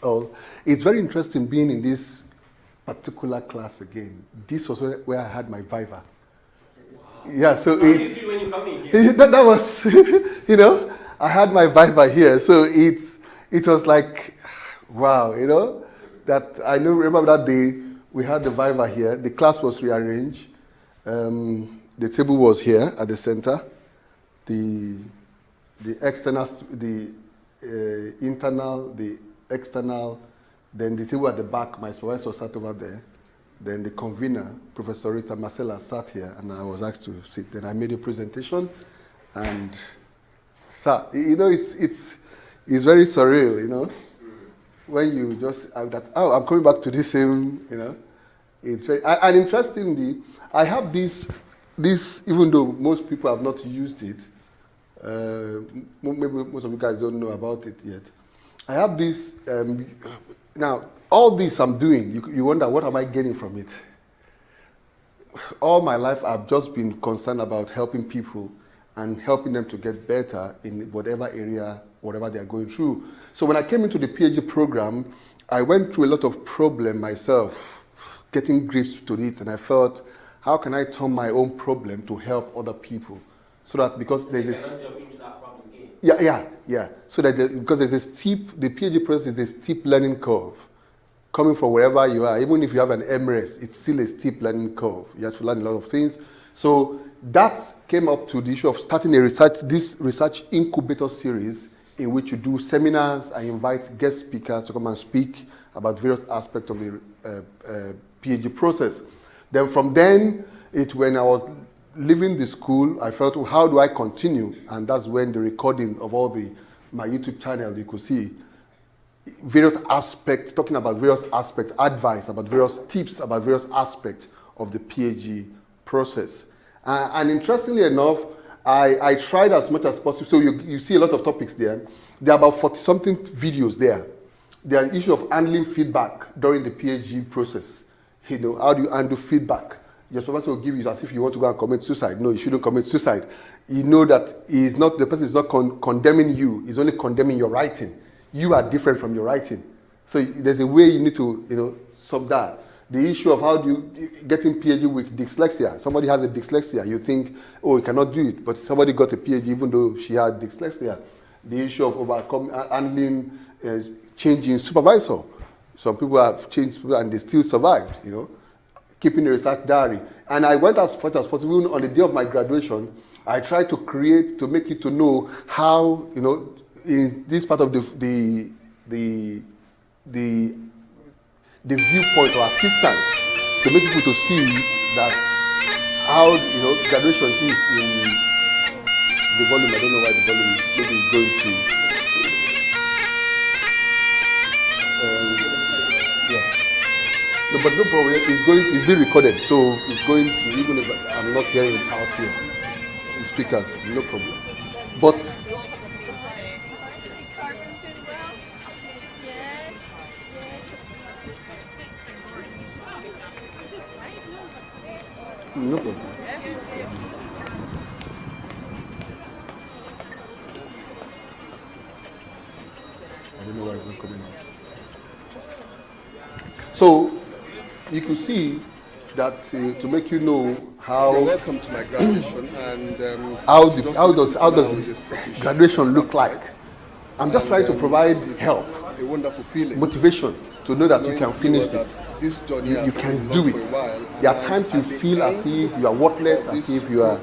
Oh, it's very interesting being in this particular class again. This was where I had my Viva. Wow. Yeah, so it's when you come in here. that was, I had my Viva here. So it was like, wow, that I remember that day we had the Viva here. The class was rearranged. The table was here at the center. The external, the internal, the external, then the table at the back, my supervisor sat over there. Then the convener, Professor Rita Marcella, sat here, and I was asked to sit. Then I made a presentation, and it's very surreal, when you just have that. Oh, I'm coming back to this same, It's very, and interestingly, I have this, even though most people have not used it. Maybe most of you guys don't know about it yet. I have this, now, all this I'm doing, you wonder, what am I getting from it? All my life, I've just been concerned about helping people and helping them to get better in whatever area, whatever they're going through. So when I came into the PhD program, I went through a lot of problem myself, getting grips to it, and I felt, how can I turn my own problem to help other people? So that because there's this... Jump into that problem again. Yeah. So that because there's a steep, the PhD process is a steep learning curve. Coming from wherever you are, even if you have an MRS, it's still a steep learning curve. You have to learn a lot of things. So that came up to the issue of starting this research incubator series in which you do seminars and invite guest speakers to come and speak about various aspects of the PhD process. Then from then, when I was leaving the school, I felt, well, how do I continue? And that's when the recording of my YouTube channel, you could see various aspects, talking about various aspects, advice about various tips about various aspects of the PhD process. And interestingly enough, I tried as much as possible. So you see a lot of topics there. There are about 40-something videos there. There are an issue of handling feedback during the PhD process. How do you handle feedback? Your supervisor will give you as if you want to go and commit suicide. No, you shouldn't commit suicide. You know that the person is not condemning you, he's only condemning your writing. You are different from your writing. So there's a way you need to, solve that. The issue of how do you getting PhD with dyslexia. Somebody has a dyslexia. You think, oh, you cannot do it. But somebody got a PhD even though she had dyslexia. The issue of overcoming, handling, changing supervisor. Some people have changed and they still survived, Keeping a research diary. And I went as far as possible. Even on the day of my graduation, I tried to make you to know how, in this part of the viewpoint or assistance, to make people to see that how, graduation is in the volume. I don't know why the volume is maybe going to. No, but no problem. It's being recorded, so it's going to, even if I'm not hearing it out here, the speakers, no problem. But no problem. I don't know why it's not coming out. So you could see that to make you know how. You're welcome to my graduation, and how does graduation look like? I'm just trying to provide help, a wonderful feeling, motivation to know that you can finish this. This journey You can do it. There are times you feel as if you are worthless, as if you are.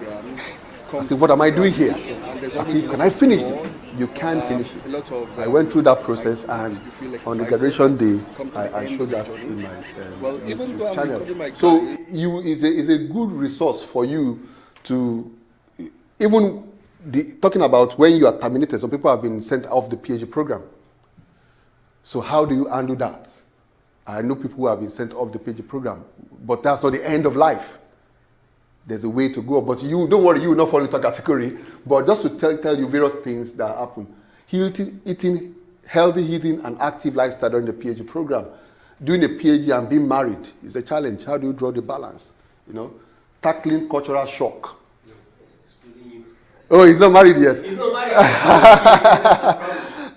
As if, what am I doing here? As if, can I finish this? You can finish it. I went through that process, and on the graduation day, I showed that in my YouTube channel. So it's a good resource for you to, even talking about when you are terminated, some people have been sent off the PhD program. So how do you handle that? I know people who have been sent off the PhD program, but that's not the end of life. There's a way to go, but you don't worry, you will not fall into a category. But just to tell you various things that happen. Eating healthy eating and active lifestyle during the PhD program. Doing a PhD and being married is a challenge. How do you draw the balance? Tackling cultural shock. No, oh, he's not married yet. He's not married.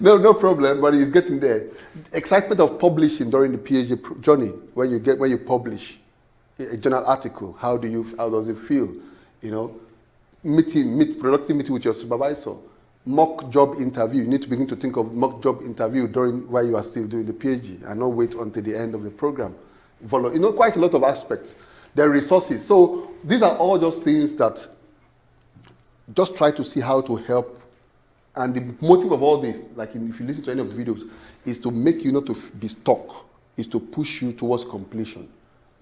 No problem, but it's getting there. Excitement of publishing during the PhD journey, when you publish a journal article, how does it feel? You know, productive meeting with your supervisor, mock job interview. You need to begin to think of mock job interview while you are still doing the PhD, and not wait until the end of the program. Quite a lot of aspects. There are resources. So these are all just things that just try to see how to help. And the motive of all this, like if you listen to any of the videos, is to make you not to be stuck, is to push you towards completion,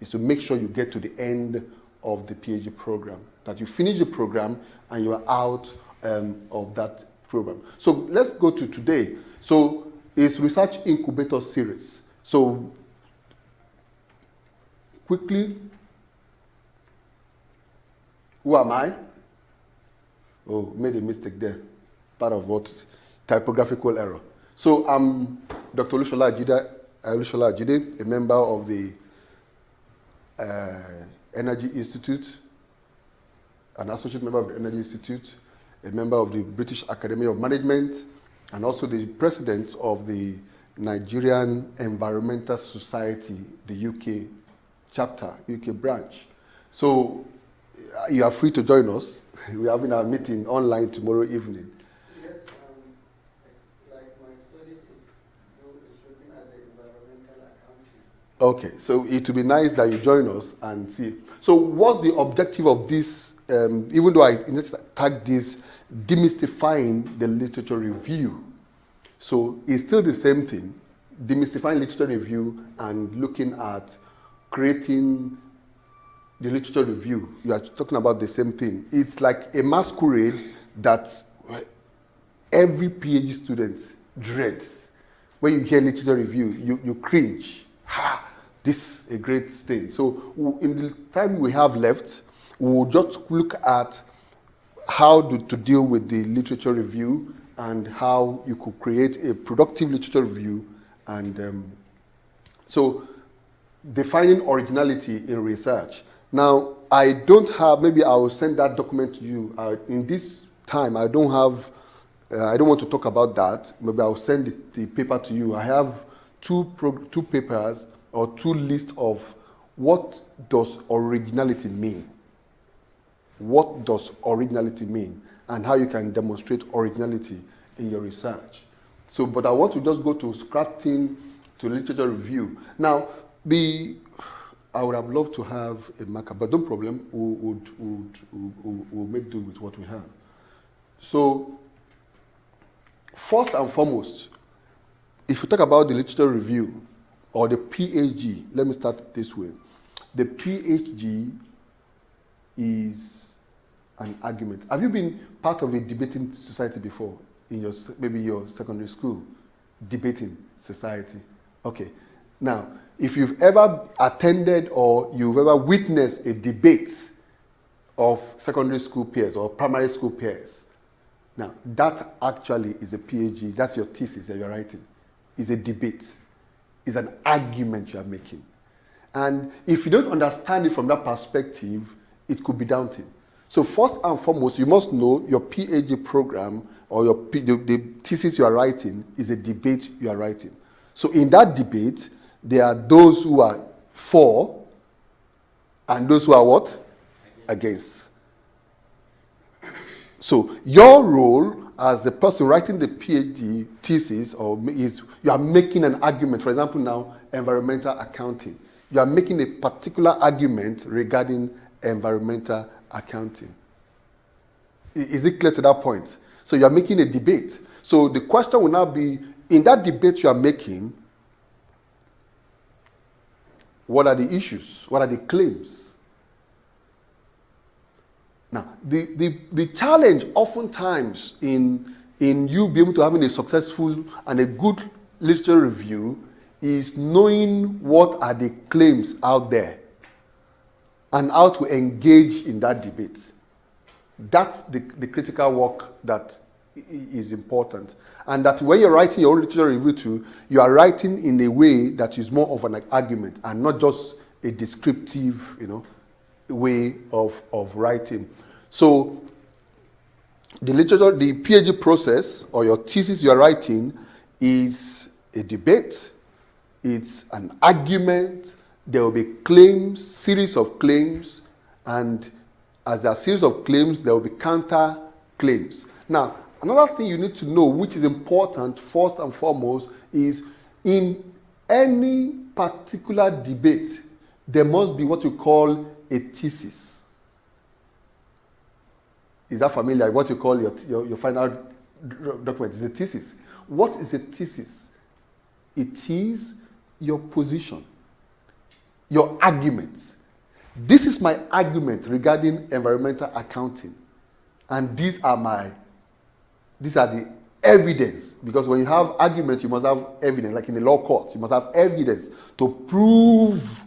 is to make sure you get to the end of the PhD program, that you finish the program and you are out of that program. So let's go to today. So it's Research Incubator Series. So quickly, who am I? Oh, made a mistake there. Part of what? Typographical error. So I'm Dr. Olushola Ajide, a member of the Energy Institute, an associate member of the Energy Institute, a member of the British Academy of Management, and also the president of the Nigerian Environmental Society, the UK chapter, UK branch. So you are free to join us. We're having our meeting online tomorrow evening. Yes, like my studies is looking at the environmental accounting. Okay, so it would be nice that you join us and see. So what's the objective of this, even though I tagged this, demystifying the literature review. So it's still the same thing, demystifying literature review and looking at creating the literature review. You are talking about the same thing. It's like a masquerade that every PhD student dreads. When you hear literature review, you cringe. Ha! This is a great thing. So in the time we have left, we'll just look at how to deal with the literature review and how you could create a productive literature review. And so defining originality in research. Now, I don't have, maybe I will send that document to you. In this time, I don't want to talk about that. Maybe I'll send the paper to you. I have two papers or two lists of what does originality mean. What does originality mean? And how you can demonstrate originality in your research. So, but I want to just go to scrapping to literature review. Now, I would have loved to have a marker, but no problem. We'll make do with what we have. So, first and foremost, if you talk about the literature review or the PhD, let me start this way. The PhD is an argument. Have you been part of a debating society before in maybe your secondary school? Debating society. Okay. Now, if you've ever attended or you've ever witnessed a debate of secondary school peers or primary school peers, now that actually is a PhD. That's your thesis that you're writing. It's a debate. It's an argument you are making. And if you don't understand it from that perspective, it could be daunting. So first and foremost, you must know your PhD program or the thesis you are writing is a debate you are writing. So in that debate, there are those who are for and those who are what? Against. So your role as the person writing the PhD thesis is you are making an argument. For example, now environmental accounting. You are making a particular argument regarding environmental accounting. Is it clear to that point? So you are making a debate. So the question will now be, in that debate you are making, what are the issues? What are the claims? Now, the challenge oftentimes in you being able to having a successful and a good literature review is knowing what are the claims out there and how to engage in that debate. That's the critical work that is important. And that when you're writing your own literature review too, you are writing in a way that is more of an argument and not just a descriptive, way of writing. So the PhD process or your thesis you are writing is a debate, it's an argument, there will be claims, series of claims, and as there are series of claims, there will be counter claims. Now, another thing you need to know, which is important first and foremost, is in any particular debate, there must be what you call a thesis. Is that familiar? What you call your final document is a thesis. What is a thesis? It is your position, your arguments. This is my argument regarding environmental accounting, and these are the evidence. Because when you have argument, you must have evidence. Like in the law court, you must have evidence to prove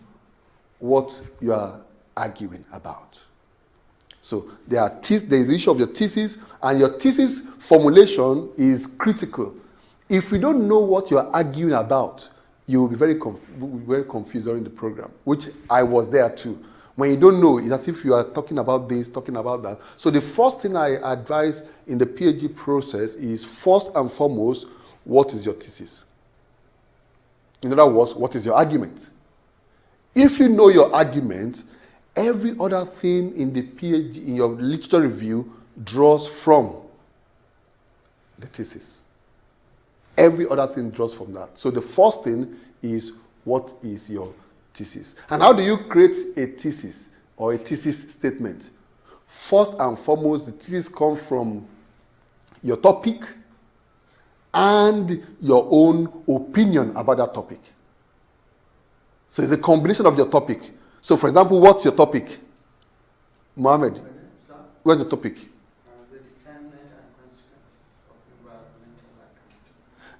what you are arguing about. So there is the issue of your thesis, and your thesis formulation is critical. If you don't know what you are arguing about, you will be very confused during the program, which I was there too. When you don't know, it's as if you are talking about this, talking about that. So the first thing I advise in the PhD process is, first and foremost, what is your thesis? In other words, what is your argument? If you know your argument, every other thing in the PhD, in your literature review, draws from the thesis. Every other thing draws from that. So the first thing is, what is your thesis? And how do you create a thesis or a thesis statement? First and foremost, the thesis comes from your topic and your own opinion about that topic. So it's a combination of your topic. So for example, what's your topic? Mohammed, what's the topic? The determinant and consequences of environmental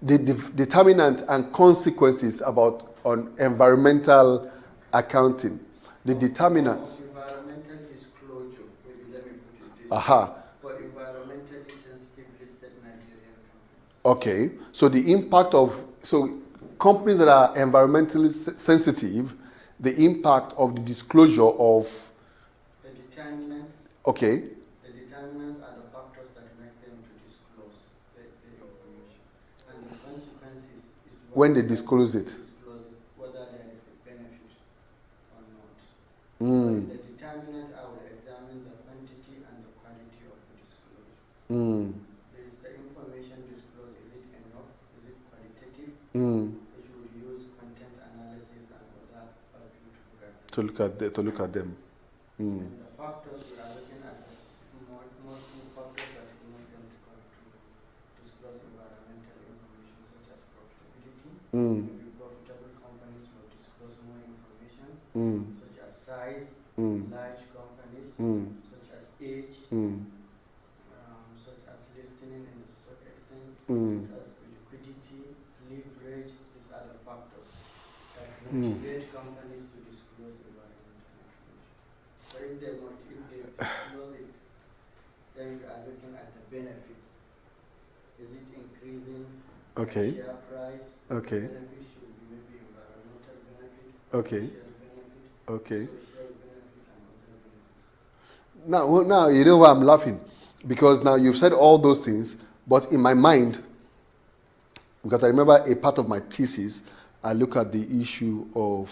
accounting. The determinant and consequences on environmental accounting. The determinants. Environmental disclosure. Maybe let me put it this Aha. way. For environmentally sensitive listed Nigerian companies. Okay. So the impact of companies that are environmentally sensitive, the impact of the disclosure of the determinants. Okay. The determinants are the factors that make them to disclose the information, and the consequences is When they disclose it. Whether there is a benefit or not. Mm. The determinant, I will examine the quantity and the quality of the disclosure. Mm. There is the information disclosed. Is it enough? Is it qualitative? Mm. Which will use content analysis and other output To look at them. Mm. And the factors we are looking at, most factors that we want them to disclose environmental information, such as profitability. Mm. Maybe profitable companies will disclose more information, Mm. such as size, Mm. large companies, Mm. such as age, Mm. such as listing in the stock exchange, Mm. such as liquidity, leverage. These are the factors that Mm. motivate companies to disclose environmental information. So if they disclose it, then you are looking at the benefit. Is it increasing Okay. share price? Okay. Benefit should be maybe environmental benefit, Okay. social benefit, Okay. social benefit, and other benefits. Now you know why I'm laughing, because now you've said all those things, but in my mind, because I remember a part of my thesis, I look at the issue of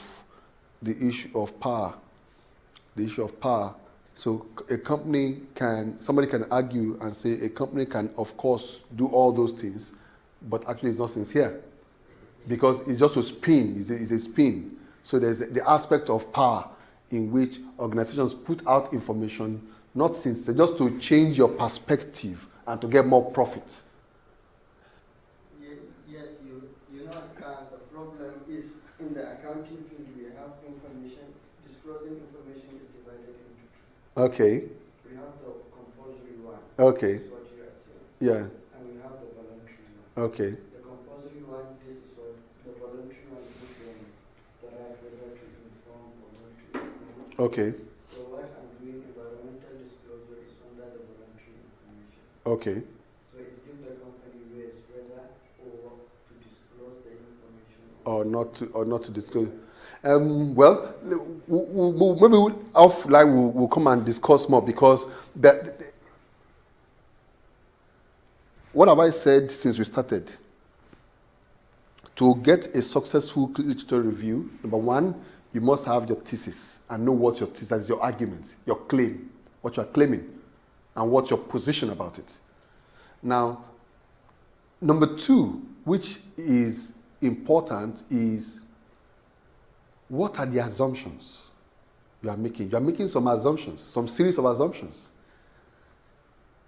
power. The issue of power. So somebody can argue and say a company can, of course, do all those things, but actually it's not sincere, because it's just a spin. It's a spin. So there's the aspect of power in which organizations put out information, not sincere, just to change your perspective and to get more profit. Yes, you know, the problem is in the accounting field we have information, disclosing information is divided into two. Okay. We have the compulsory one. Okay. This is what you are saying. Yeah. And we have the voluntary one. Okay. The compulsory one, this is what the voluntary one gives them the right whether to inform or not to inform. Okay. So what I'm doing, environmental disclosure, is under the voluntary information. Okay. So it gives the company ways whether or to disclose the information Or not to disclose. Well, maybe offline we'll come and discuss more, because what have I said since we started? to get a successful literature review, number one, you must have your thesis and know what your thesis is, your argument, your claim, what you are claiming, and what's your position about it. Now, number two, which is important, is what are the assumptions you are making? You are making some assumptions, some series of assumptions.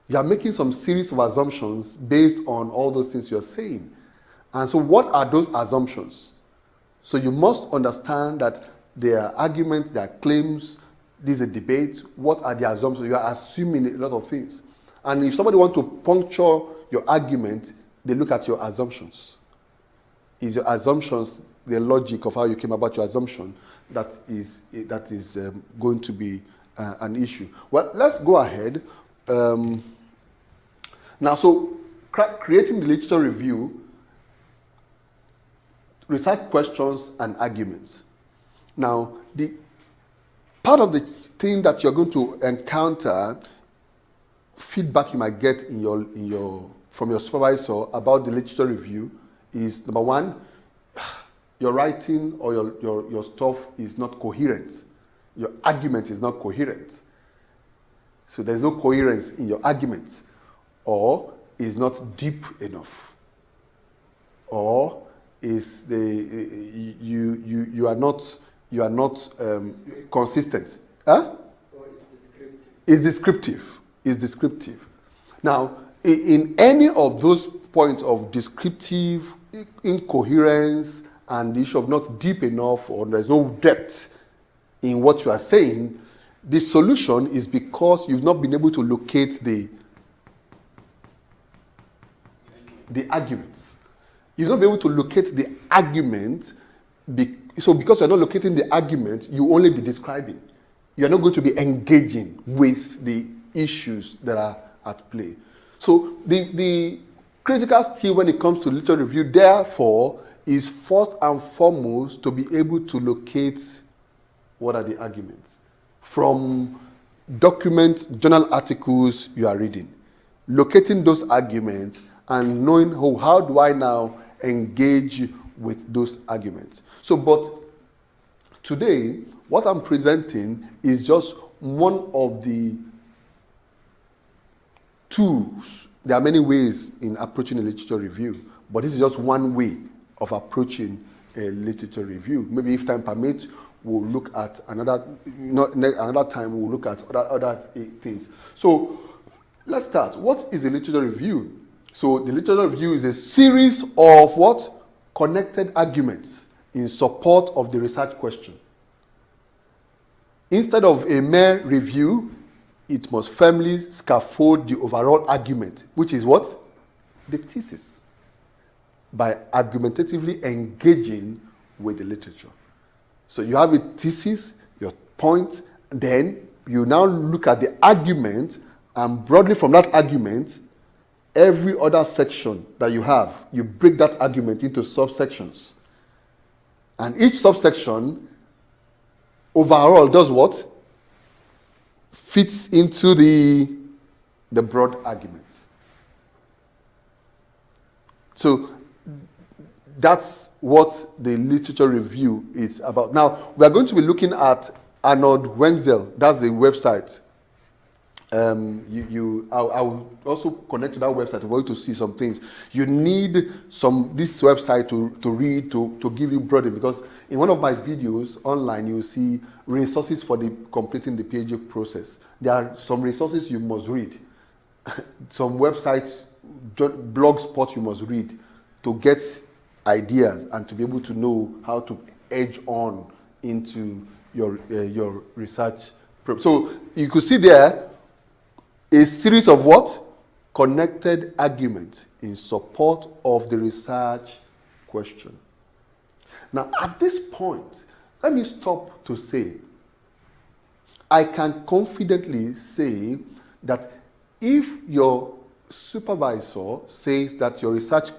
You are making some series of assumptions based on all those things you are saying. And so what are those assumptions? So you must understand that there are arguments, there are claims, this is a debate. What are the assumptions? You are assuming a lot of things. And if somebody wants to puncture your argument, they look at your assumptions. Is your assumptions the logic of how you came about your assumption that is going to be an issue? Well, let's go ahead. Now, so creating the literature review, research questions and arguments. Now, the part of the thing that you're going to encounter, feedback you might get from your supervisor about the literature review is, number one, your writing or your stuff is not coherent. Your argument is not coherent. So there's no coherence in your argument, or is not deep enough, or is you are not consistent. Huh? Or it's descriptive. Is descriptive. Now, in any of those points of descriptive, incoherence, and the issue of not deep enough, or there's no depth in what you are saying, the solution is because you've not been able to locate the arguments. You've not been able to locate the argument. So because you're not locating the argument, you only be describing. You're not going to be engaging with the issues that are at play. So the critical skill when it comes to literature review, therefore, is first and foremost to be able to locate what are the arguments from journal articles you are reading. Locating those arguments and knowing how do I now engage with those arguments. So, but today, what I'm presenting is just one of the tools. There are many ways in approaching a literature review, but this is just one way of approaching a literature review. Maybe if time permits, we'll look at another time we'll look at other things. So let's start. What is a literature review? So the literature review is a series of what? Connected arguments in support of the research question. Instead of a mere review, it must firmly scaffold the overall argument, which is what? The thesis, by argumentatively engaging with the literature. So you have a thesis, your point, then you now look at the argument, and broadly from that argument, every other section that you have, you break that argument into subsections. And each subsection overall does what? Fits into the broad arguments. So that's what the literature review is about. Now, we are going to be looking at Arnold Wenzel. That's the website. I will also connect to that website for you to see some things. You need this website to read, to give you broadening, because in one of my videos online, you will see resources for completing the PhD process. There are some resources you must read, some websites, blog spots you must read to get ideas and to be able to know how to edge on into your research. So you could see there a series of what? Connected arguments in support of the research question. Now, at this point, let me stop to say, I can confidently say that if your supervisor says that your research,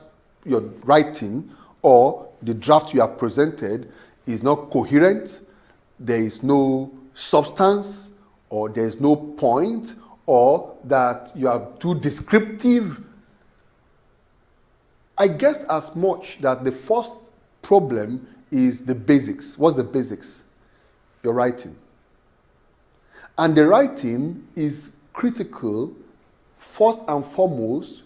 your writing, or the draft you have presented is not coherent, there is no substance, or there is no point, or that you are too descriptive, I guessed as much that the first problem is the basics. What's the basics? Your writing. And the writing is critical, first and foremost,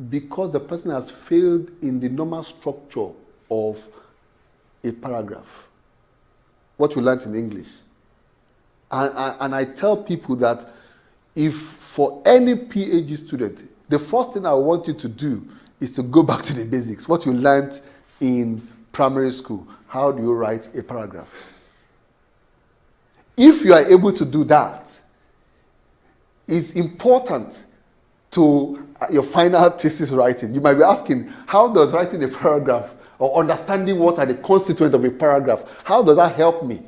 because the person has failed in the normal structure of a paragraph. What we learned in English. And I tell people that if for any PhD student, the first thing I want you to do is to go back to the basics. What you learned in primary school. How do you write a paragraph? If you are able to do that, it's important to your final thesis writing. You might be asking, how does writing a paragraph or understanding what are the constituents of a paragraph, how does that help me?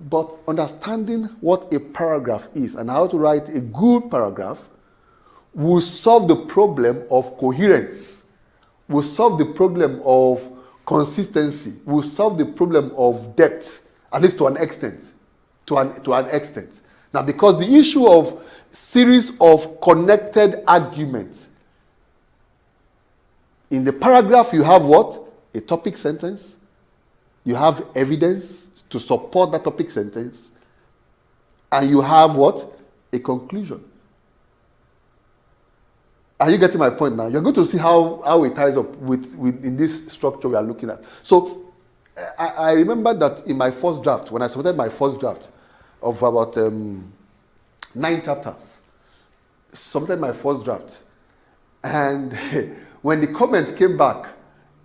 But understanding what a paragraph is and how to write a good paragraph will solve the problem of coherence, will solve the problem of consistency, will solve the problem of depth, at least to an extent. To an extent. Now, because the issue of series of connected arguments, in the paragraph you have what? A topic sentence. You have evidence to support that topic sentence. And you have what? A conclusion. Are you getting my point now? You're going to see how it ties up with in this structure we are looking at. So I remember that in my first draft, when I submitted my first draft of about 9 chapters, submitted my first draft. And when the comments came back,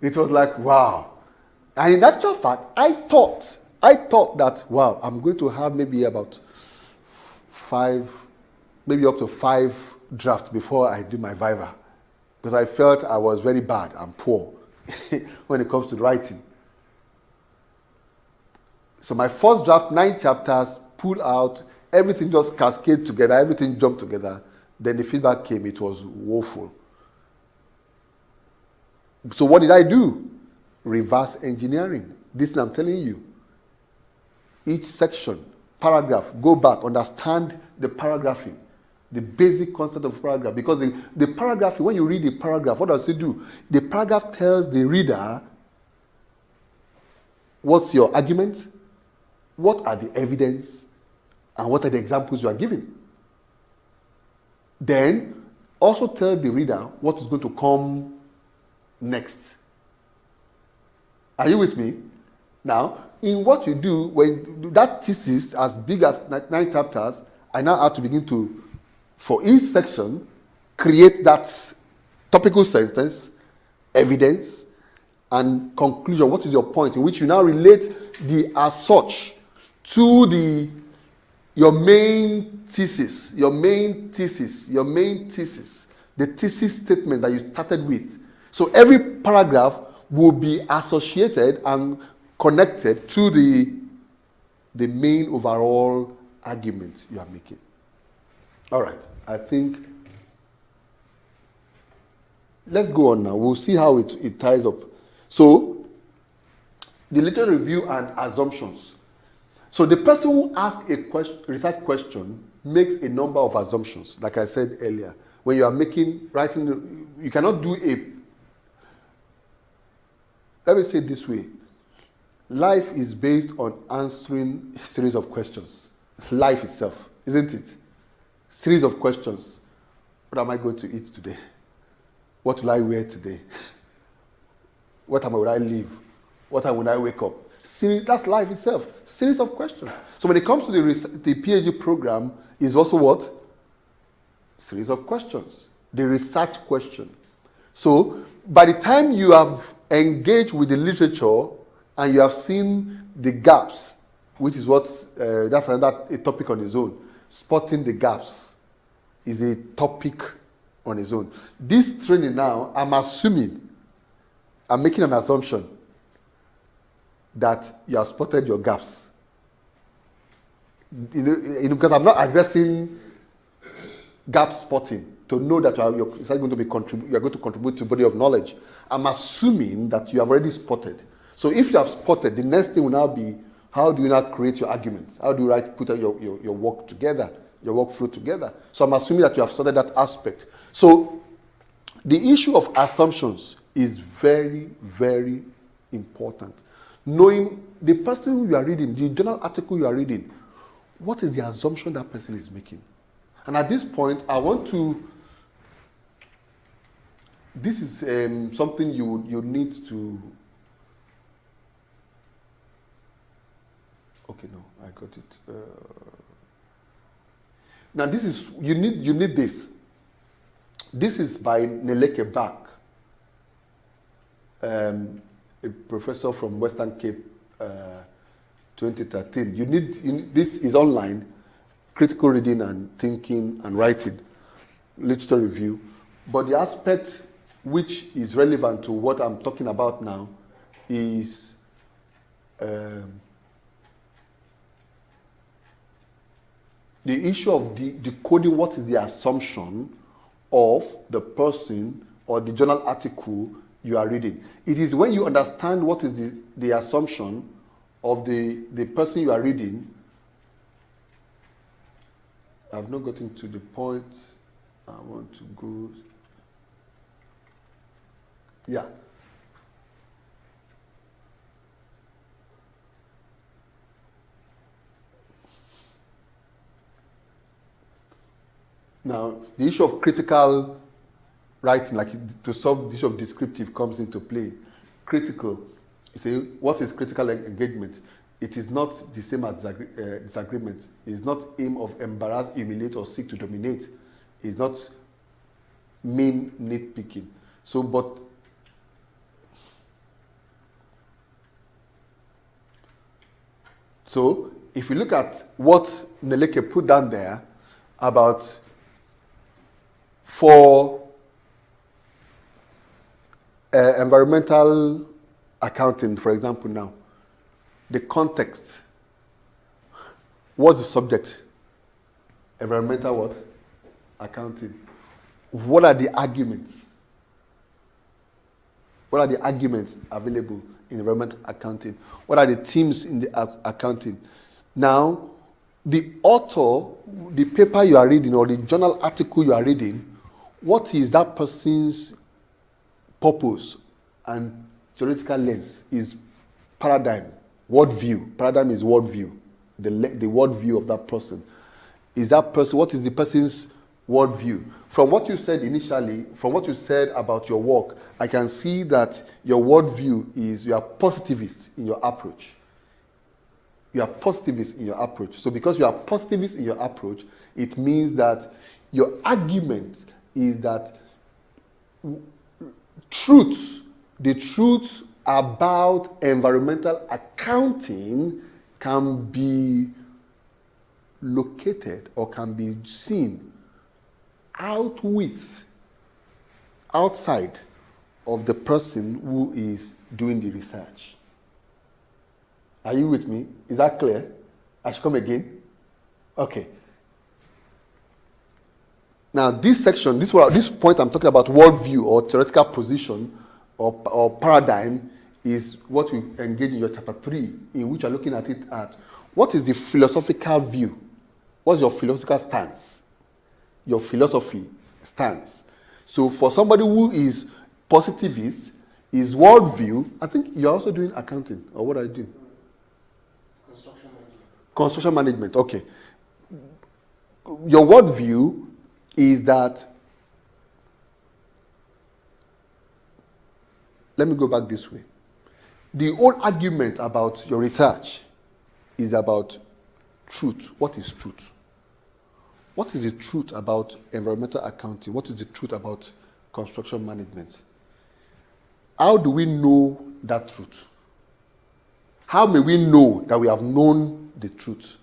it was like, wow. And in actual fact, I thought that, wow, I'm going to have maybe about 5, maybe up to 5 drafts before I do my Viva. Because I felt I was very bad and poor when it comes to writing. So my first draft, 9 chapters, pulled out, everything just cascaded together, everything jumped together. Then the feedback came, it was woeful. So what did I do? Reverse engineering. This I'm telling you. Each section, paragraph, go back, understand the paragraphing, the basic concept of paragraph. Because the paragraph, when you read the paragraph, what does it do? The paragraph tells the reader what's your argument, what are the evidence, and what are the examples you are giving. Then, also tell the reader what is going to come next. Are you with me? Now, in what you do, when that thesis, as big as 9 chapters, I now have to begin to, for each section, create that topical sentence, evidence, and conclusion. What is your point? In which you now relate the as such to your main thesis, the thesis statement that you started with. So every paragraph will be associated and connected to the main overall argument you are making. All right, I think let's go on now. We'll see how it ties up. So, the literature review and assumptions. So the person who asks a research question makes a number of assumptions, like I said earlier. When you are writing, you cannot do let me say it this way. Life is based on answering a series of questions. Life itself, isn't it? Series of questions. What am I going to eat today? What will I wear today? What time will I leave? What time will I wake up? That's life itself. Series of questions. So when it comes to the PhD program, is also what? Series of questions. The research question. So by the time you have engaged with the literature and you have seen the gaps, which is what, that's another topic on its own. Spotting the gaps is a topic on its own. This training now, I'm making an assumption that you have spotted your gaps. Because I'm not addressing gap spotting to know that you're going to contribute to the body of knowledge. I'm assuming that you have already spotted. So if you have spotted, the next thing will now be, how do you now create your arguments? How do you put your work together, your workflow together? So I'm assuming that you have studied that aspect. So the issue of assumptions is very, very important. Knowing the person you are reading, the journal article you are reading, what is the assumption that person is making? And at this point, I want to, this is something you need to, okay, no, I got it. Now this is, you need this. This is by Neleke Bach, a professor from Western Cape, 2013. You need, this is online, critical reading and thinking and writing, literature review. But the aspect which is relevant to what I'm talking about now is the issue of decoding what is the assumption of the person or the journal article you are reading. It is when you understand what is the assumption of the person you are reading. I've not gotten to the point I want to go. Yeah. Now, the issue of critical writing, like to solve the issue of descriptive, comes into play. Critical, you say, what is critical engagement? It is not the same as disagreement. It is not aim of embarrass, humiliate, or seek to dominate. It is not mean nitpicking. So, but so if you look at what Neleke put down there about for environmental accounting, for example, now, the context, what's the subject? Environmental what? Accounting. What are the arguments? What are the arguments available in environmental accounting? What are the themes in the accounting? Now, the author, the paper you are reading or the journal article you are reading, what is that person's purpose and theoretical lens is paradigm, worldview. Paradigm is worldview, the worldview of that person. Is that person, what is the person's worldview? From what you said initially, from what you said about your work, I can see that your worldview is you are positivist in your approach. You are positivist in your approach. So because you are positivist in your approach, it means that your argument is that the truth about environmental accounting can be located or can be seen outside of the person who is doing the research. Are you with me? Is that clear? I should come again? Okay. Now, this section, this point I'm talking about, worldview or theoretical position or paradigm, is what we engage in your chapter 3, in which you're looking at it at what is the philosophical view? What's your philosophical stance? Your philosophy stance. So for somebody who is positivist, his worldview, I think you're also doing accounting, or what are you doing? Construction management. Construction management, okay. Your worldview is that, let me go back this way. The whole argument about your research is about truth. What is truth? What is the truth about environmental accounting? What is the truth about construction management? How do we know that truth? How may we know that we have known the truth?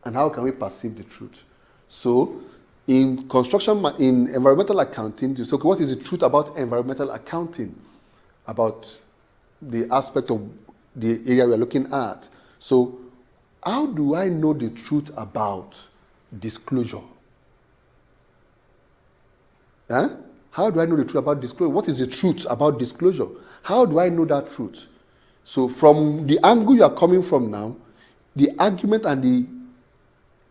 And how can we perceive the truth? So, in environmental accounting, you say, okay, what is the truth about environmental accounting? About the aspect of the area we are looking at. So, how do I know the truth about disclosure? How do I know the truth about disclosure? What is the truth about disclosure? How do I know that truth? So from the angle you are coming from now, the argument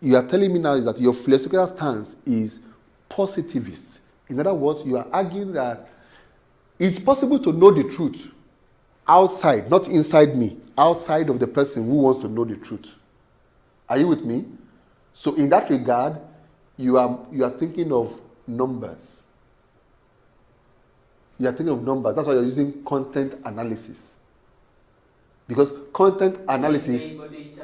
you are telling me now is that your philosophical stance is positivist. In other words, you are arguing that It's possible to know the truth outside, not inside me, outside of the person who wants to know the truth. Are you with me? So in that regard, you are thinking of numbers. You are thinking of numbers. That's why you're using content analysis. Because content analysis... But there's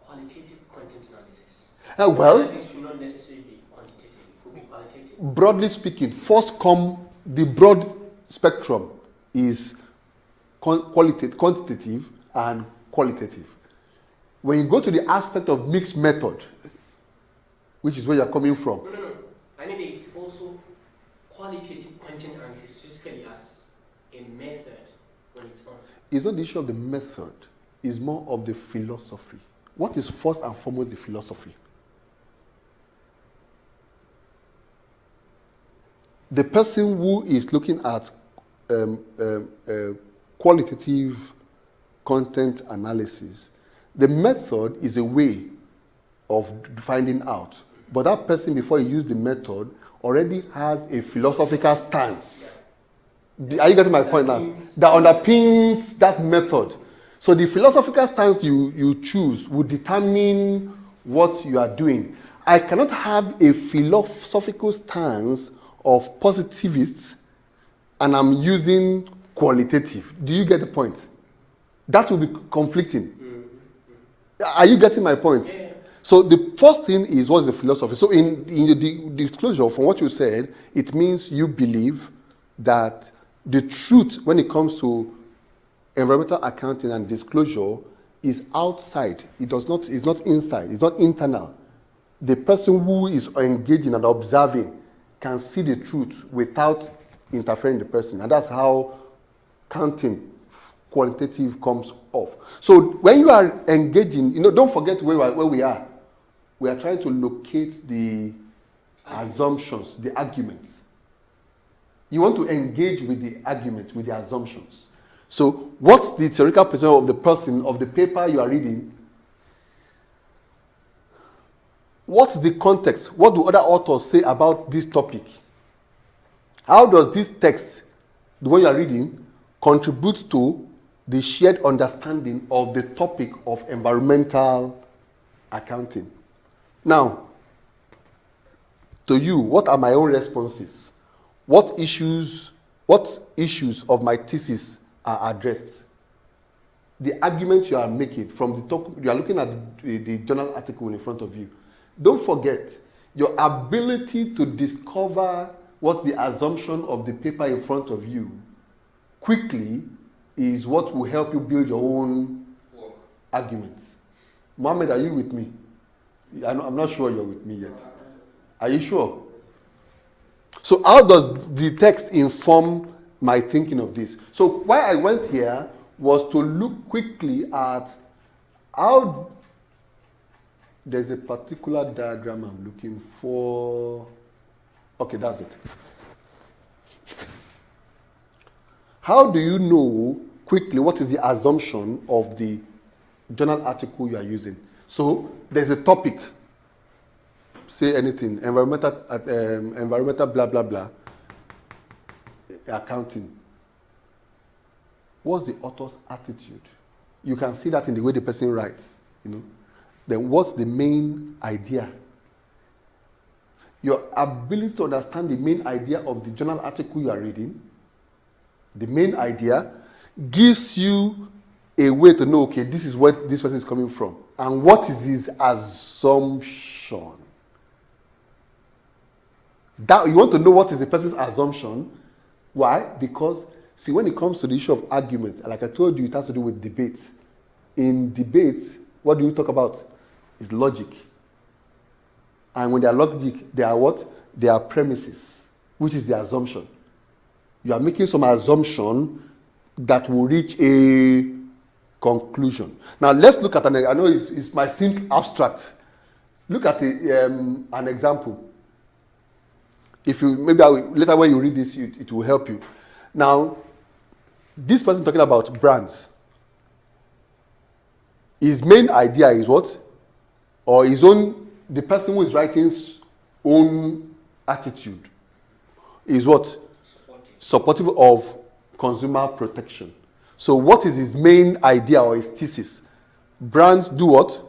qualitative content analysis. Well, Analysis should not necessarily be quantitative. It could be qualitative. broadly speaking, the broad spectrum is quantitative and qualitative. When you go to the aspect of mixed method, which is where you're coming from. No. I mean, there is also qualitative content analysis physically as a method when it's on. It's not the issue of the method, it's more of the philosophy. What is first and foremost the philosophy? The person who is looking at qualitative content analysis, the method is a way of finding out. But that person, before he used the method, already has a philosophical stance. Are you getting my point now? That underpins that method. So the philosophical stance you choose will determine what you are doing. I cannot have a philosophical stance of positivists and I'm using qualitative. Do you get the point? That will be conflicting. Are you getting my point? Yeah. So the first thing is, what's the philosophy? So in the disclosure, from what you said, it means you believe that the truth when it comes to environmental accounting and disclosure is outside. It's not inside. It's not internal. The person who is engaging and observing can see the truth without interfering the person. And that's how counting qualitative comes off. So when you are engaging, don't forget where we are. We are trying to locate the assumptions, the arguments. You want to engage with the argument, with the assumptions. So what's the theoretical position of the person, of the paper you are reading? What's the context? What do other authors say about this topic? How does this text, the one you are reading, contribute to the shared understanding of the topic of environmental accounting? Now, to you, what are my own responses? What issues of my thesis are addressed? The arguments you are making from the talk, you are looking at the journal article in front of you. Don't forget, your ability to discover what's the assumption of the paper in front of you quickly is what will help you build your own arguments. Mohammed, are you with me? I'm not sure you're with me yet. Are you sure? So how does the text inform my thinking of this? So why I went here was to look quickly at how there's a particular diagram I'm looking for. Okay, that's it. How do you know quickly what is the assumption of the journal article you are using? So there's a topic. Say anything. Environmental blah blah blah. Accounting. What's the author's attitude? You can see that in the way the person writes. Then what's the main idea? Your ability to understand the main idea of the journal article you are reading, the main idea, gives you a way to know, okay, this is where this person is coming from. And what is his assumption? That you want to know what is the person's assumption. Why? Because, see, when it comes to the issue of argument, like I told you, it has to do with debate. In debate, what do you talk about? It's logic. And when they are logic, they are what? They are premises, which is the assumption. You are making some assumption that will reach a conclusion. Now, let's look at I know it might seem abstract. Look at an example. If you later when you read this, it will help you. Now, this person talking about brands. His main idea is what? Or the person who is writing's own attitude is what? Supportive of consumer protection. So what is his main idea or his thesis? Brands do what?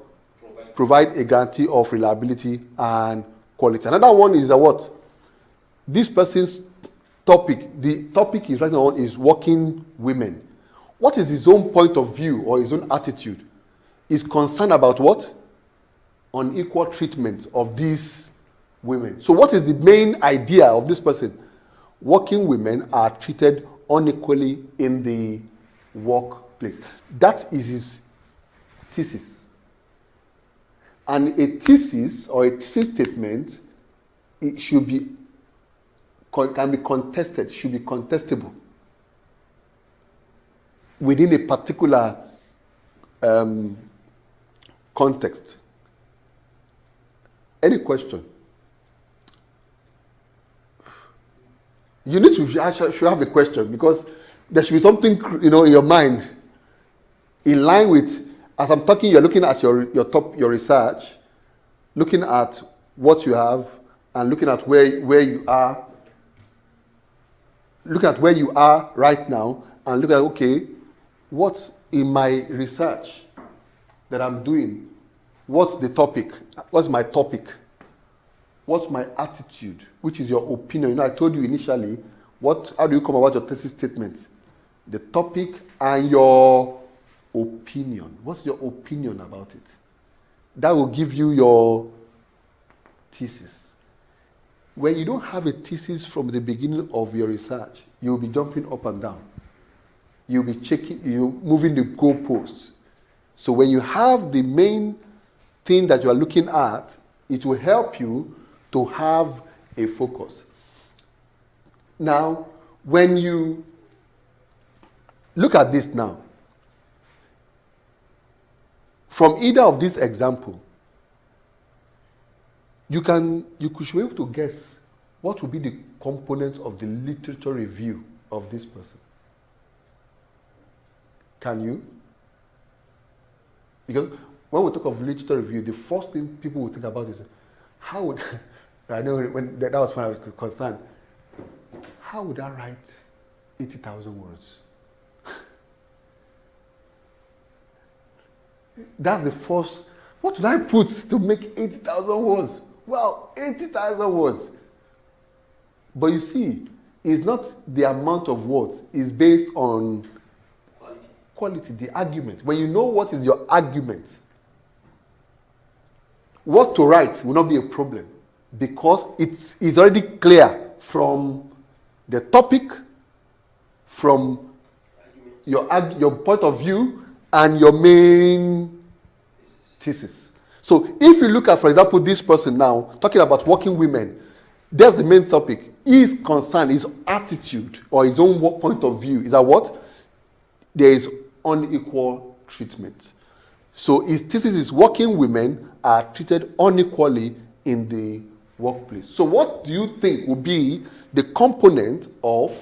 Provide a guarantee of reliability and quality. Another one is what? This person's topic, the topic is right now is working women. What is his own point of view or his own attitude? He's concerned about what? Unequal treatment of these women. So what is the main idea of this person? Working women are treated unequally in the workplace. That is his thesis. And a thesis or a thesis statement, it should be, can be contested, should be contestable within a particular context. Any question? You need to should have a question, because there should be something, in your mind in line with, as I'm talking, you're looking at your research, looking at what you have, and looking at where you are, looking at where you are right now, and look at, okay, what's in my research that I'm doing? What's the topic? What's my topic? What's my attitude? Which is your opinion? I told you initially, how do you come about your thesis statement? The topic and your opinion. What's your opinion about it? That will give you your thesis. When you don't have a thesis from the beginning of your research, you'll be jumping up and down. You'll be moving the goalposts. So when you have the main thing that you are looking at, it will help you to have a focus. Now, when you look at this now, from either of these examples, you should be able to guess what will be the components of the literature review of this person. Can you? Because when we talk of literature review, the first thing people will think about is, how would, I know when that was when I was concerned, how would I write 80,000 words? That's the first, what did I put to make 80,000 words? Well, 80,000 words. But you see, it's not the amount of words, it's based on quality, the argument. When you know what is your argument, what to write will not be a problem, because it's already clear from the topic, from your point of view, and your main thesis. So if you look at, for example, this person now, talking about working women, that's the main topic. His concern, his attitude, or his own point of view is that what? There is unequal treatment. So his thesis is working women are treated unequally in the workplace. So what do you think will be the component of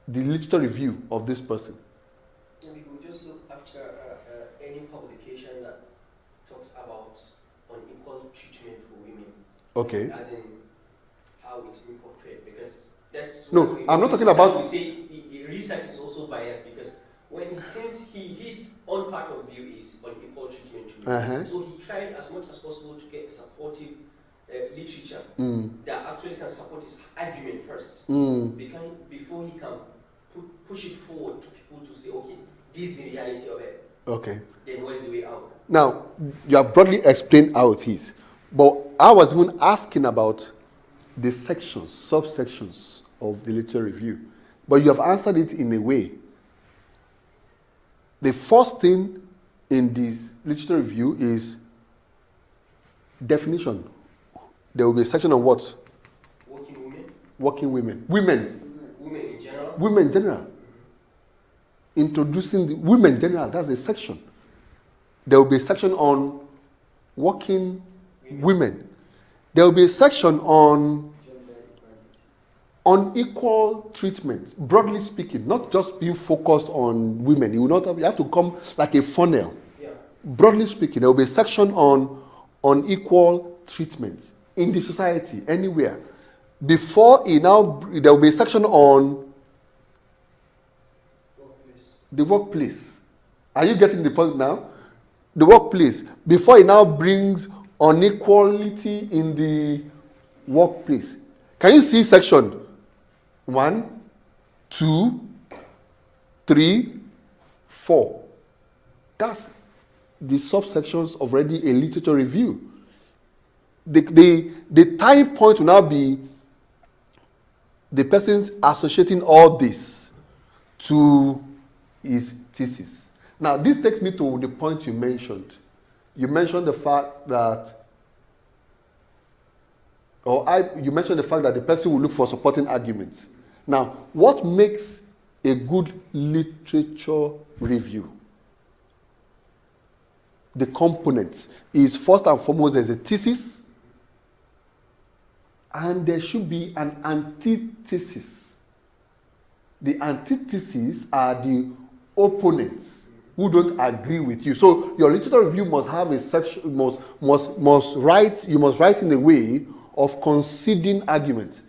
the literature review of this person? We could just look after any publication that talks about unequal treatment for women. Okay. As in how it's been portrayed, because that's... No, I'm not talking about... To say research is also biased, because since his own part of view is unequal treatment to women, so he tried as much as possible to get supportive literature that actually can support his argument first, before he can push it forward to people to say, okay, this is the reality of it. Okay. Then where's the way out? Now, you have broadly explained how it is, but I was even asking about the sections, subsections of the literature review, but you have answered it in a way. The first thing in the literature review is definition. There will be a section on what? Working women. Working women. Women. Women in general. Women in general. Introducing the women in general, that's a section. There will be a section on working women. There will be a section on unequal treatment, broadly speaking, not just being focused on women. You have to come like a funnel. Yeah. Broadly speaking, there will be a section on unequal treatment in the society, anywhere. There will be a section on The workplace. Are you getting the point now? The workplace. Before it now brings inequality in the workplace. Can you see section 1, 2, 3, 4? That's the subsections of already a literature review. The time point will now be the person's associating all this to his thesis. Now, this takes me to the point you mentioned. You mentioned the fact that, you mentioned the fact that the person will look for supporting arguments. Now, what makes a good literature review? The components is, first and foremost, there's a thesis, and there should be an antithesis. The antithesis are the opponents who don't agree with you. So your literature review must have a section, you must write in a way of conceding argument.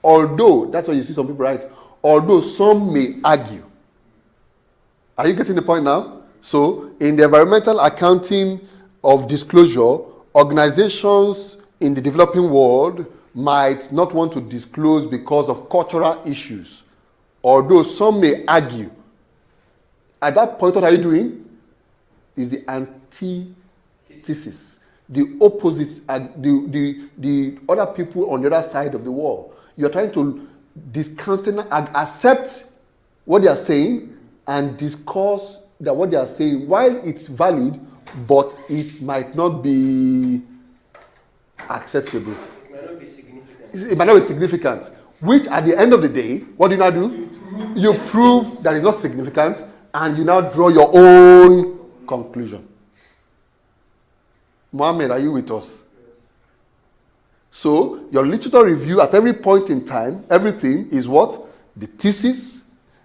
Although, that's why you see some people write, although some may argue. Are you getting the point now? So, in the environmental accounting of disclosure, organizations in the developing world might not want to disclose because of cultural issues. Although some may argue. At that point, what are you doing? Is the antithesis. The opposite, the other people on the other side of the wall. You're trying to accept what they are saying and discuss that what they are saying, while it's valid, but it might not be acceptable. It might not be significant. It might not be significant. Which, at the end of the day, what do you now do? You prove that it's not significant, and you now draw your own conclusion. Mohammed, are you with us? So, your literature review at every point in time, everything is what? The thesis,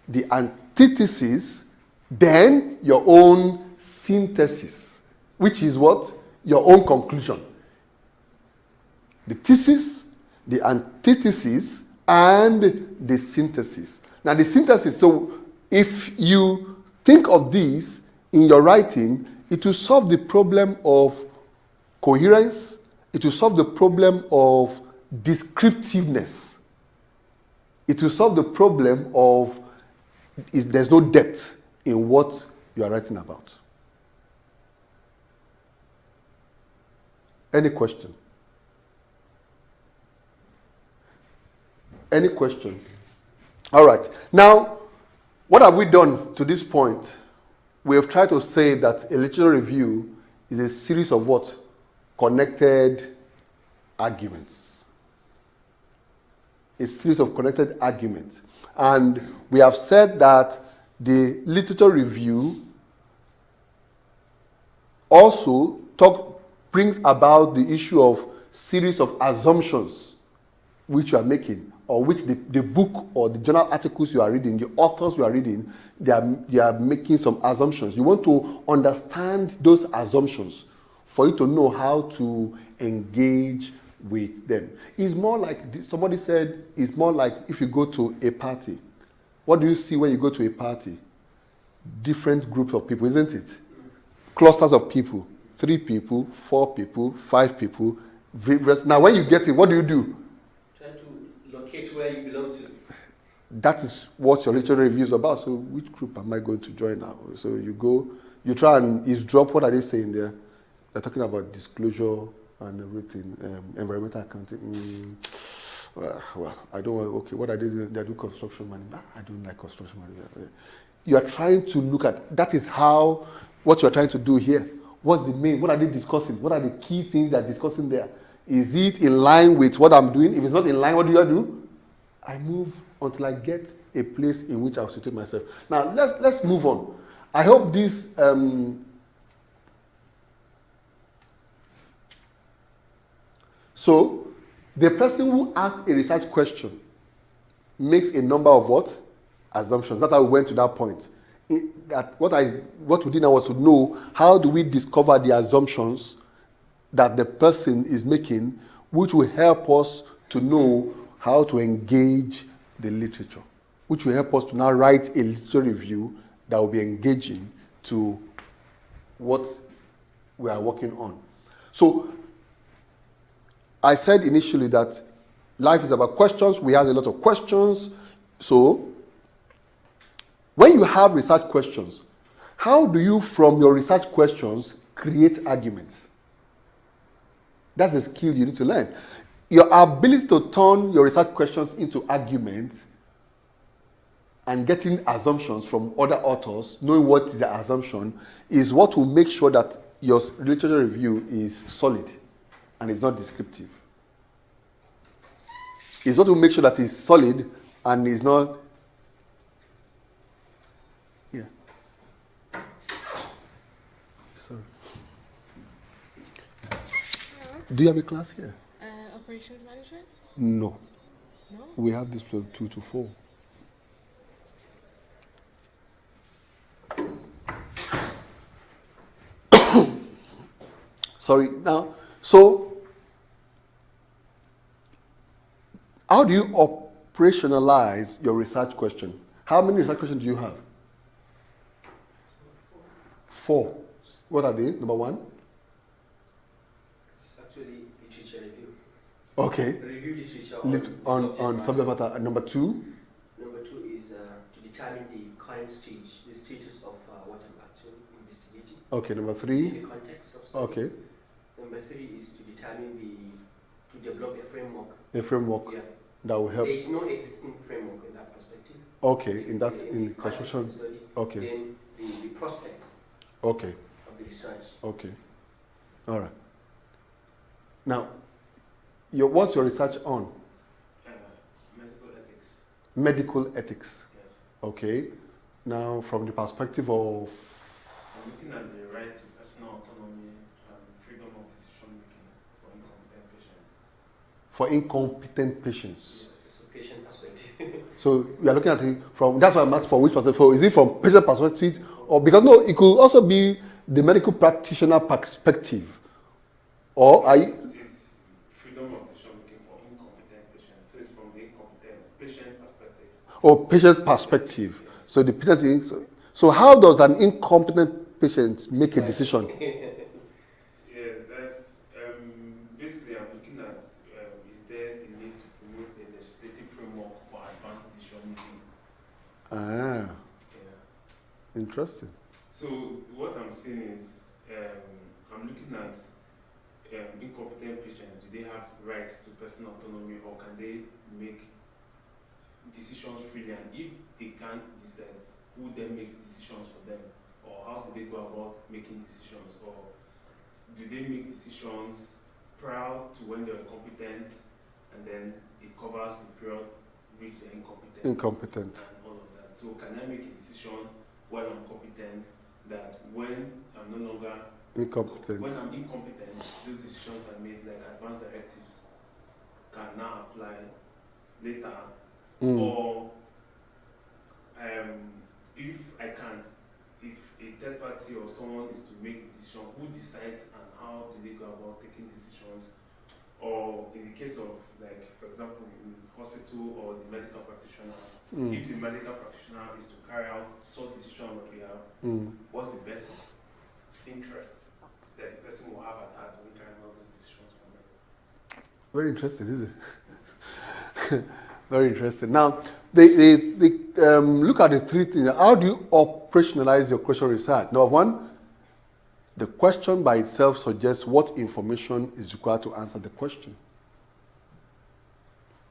the antithesis, then your own synthesis, which is what? Your own conclusion. The thesis, the antithesis, and the synthesis. Now, the synthesis, so if you think of these in your writing, it will solve the problem of coherence, it will solve the problem of descriptiveness, it will solve the problem of there's no depth in what you are writing about. Any question? Any question? All right. Now, what have we done to this point? We have tried to say that a literature review is a series of what? Connected arguments. A series of connected arguments. And we have said that the literature review also brings about the issue of series of assumptions which you are making, or which the book or the journal articles you are reading, the authors you are reading, they are making some assumptions. You want to understand those assumptions for you to know how to engage with them. It's more like, somebody said, it's more like if you go to a party. What do you see when you go to a party? Different groups of people, isn't it? Clusters of people. 3 people, 4 people, 5 people. Now, when you get it, what do? Try to locate where you belong to. That is what your literature review is about. So, which group am I going to join now? So, you go, you try and eavesdrop. What are they saying there? They're talking about disclosure and everything, environmental accounting. Well, I don't want, okay, what I did, they do construction management. I don't like construction management. You are trying to look at, that is how, what you are trying to do here. What's the main, what are they discussing? What are the key things they're discussing there? Is it in line with what I'm doing? If it's not in line, what do? I move until I get a place in which I'll situate myself. Now, let's move on. I hope this, so, the person who asked a research question makes a number of what? Assumptions. That's how we went to that point. What we did now was to know, how do we discover the assumptions that the person is making, which will help us to know how to engage the literature, which will help us to now write a literature review that will be engaging to what we are working on. So I said initially that life is about questions. We have a lot of questions. So when you have research questions, how do you, from your research questions, create arguments? That's the skill you need to learn. Your ability to turn your research questions into arguments and getting assumptions from other authors, knowing what is the assumption, is what will make sure that your literature review is solid and is not descriptive. It's what will make sure that it's solid and is not. Yeah. Sorry. Do you have a class here? Operations management? No. No? We have this from 2 to 4. Sorry. Now, so how do you operationalize your research question? How many research questions do you have? 4. What are they? Number 1? It's actually literature review. Okay. Review literature On subject matter. Number 2? Number 2 is to determine the current stage, the status of what I'm actually investigating. Okay. Number In 3? the context of study. Okay. Number 3 is to determine to develop a framework. A framework Yeah. that will help. There is no existing framework in that perspective. Okay. In that, the in context construction. of study, Okay. Then the prospect Okay. of the research. Okay. All right. Now, what's your research on? Medical ethics. Medical ethics. Yes. Okay. Now, from the perspective of. I'm looking at the right to personal autonomy and freedom of decision making for incompetent patients. For incompetent patients. Yes, so patient perspective. So we are looking at it from. That's why I'm asking for which perspective. Is it from patient perspective, or because no, it could also be the medical practitioner perspective, or are you? It's freedom of decision making for incompetent patients. So it's from the incompetent patient perspective. Or patient perspective. So the patient is. So how does an incompetent patient make a decision? Yeah, that's basically I'm looking at is there the need to promote a legislative framework for advanced decision making? Ah, Yeah. interesting. So what I'm saying is I'm looking at incompetent patients. Do they have rights to personal autonomy, or can they make decisions freely? And if they can't decide, who then makes decisions for them? Or how do they go about making decisions? Or do they make decisions prior to when they're incompetent, and then it covers the period which they're incompetent? Incompetent. And all of that. So can I make a decision while I'm competent that when I'm no longer Incompetent. when I'm incompetent, those decisions I made, like advanced directives, can now apply later? Or if I can't, if a third party or someone is to make a decision, who decides and how do they go about taking decisions? Or in the case of, like, for example, in hospital or the medical practitioner, if the medical practitioner is to carry out such decision on behalf, what's the best interest that the person will have at heart when carrying out those decisions for them? Very interesting, isn't it? Very interesting. Now, they look at the 3 things. How do you operationalize your question research? Number 1, the question by itself suggests what information is required to answer the question.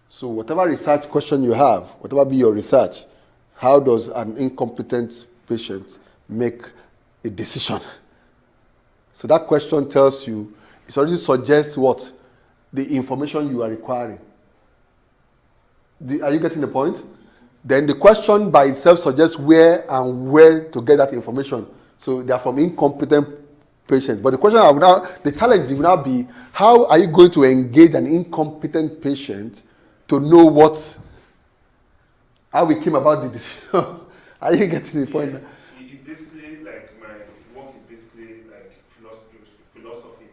So whatever research question you have, whatever be your research, how does an incompetent patient make a decision? So that question tells you, it already suggests what? The information you are requiring. Are you getting the point? Then the question by itself suggests where and where to get that information. So they are from incompetent patients. But the question the challenge will now be, how are you going to engage an incompetent patient to know how we came about the decision? Are you getting the point? It's basically like my work is basically like philosophy.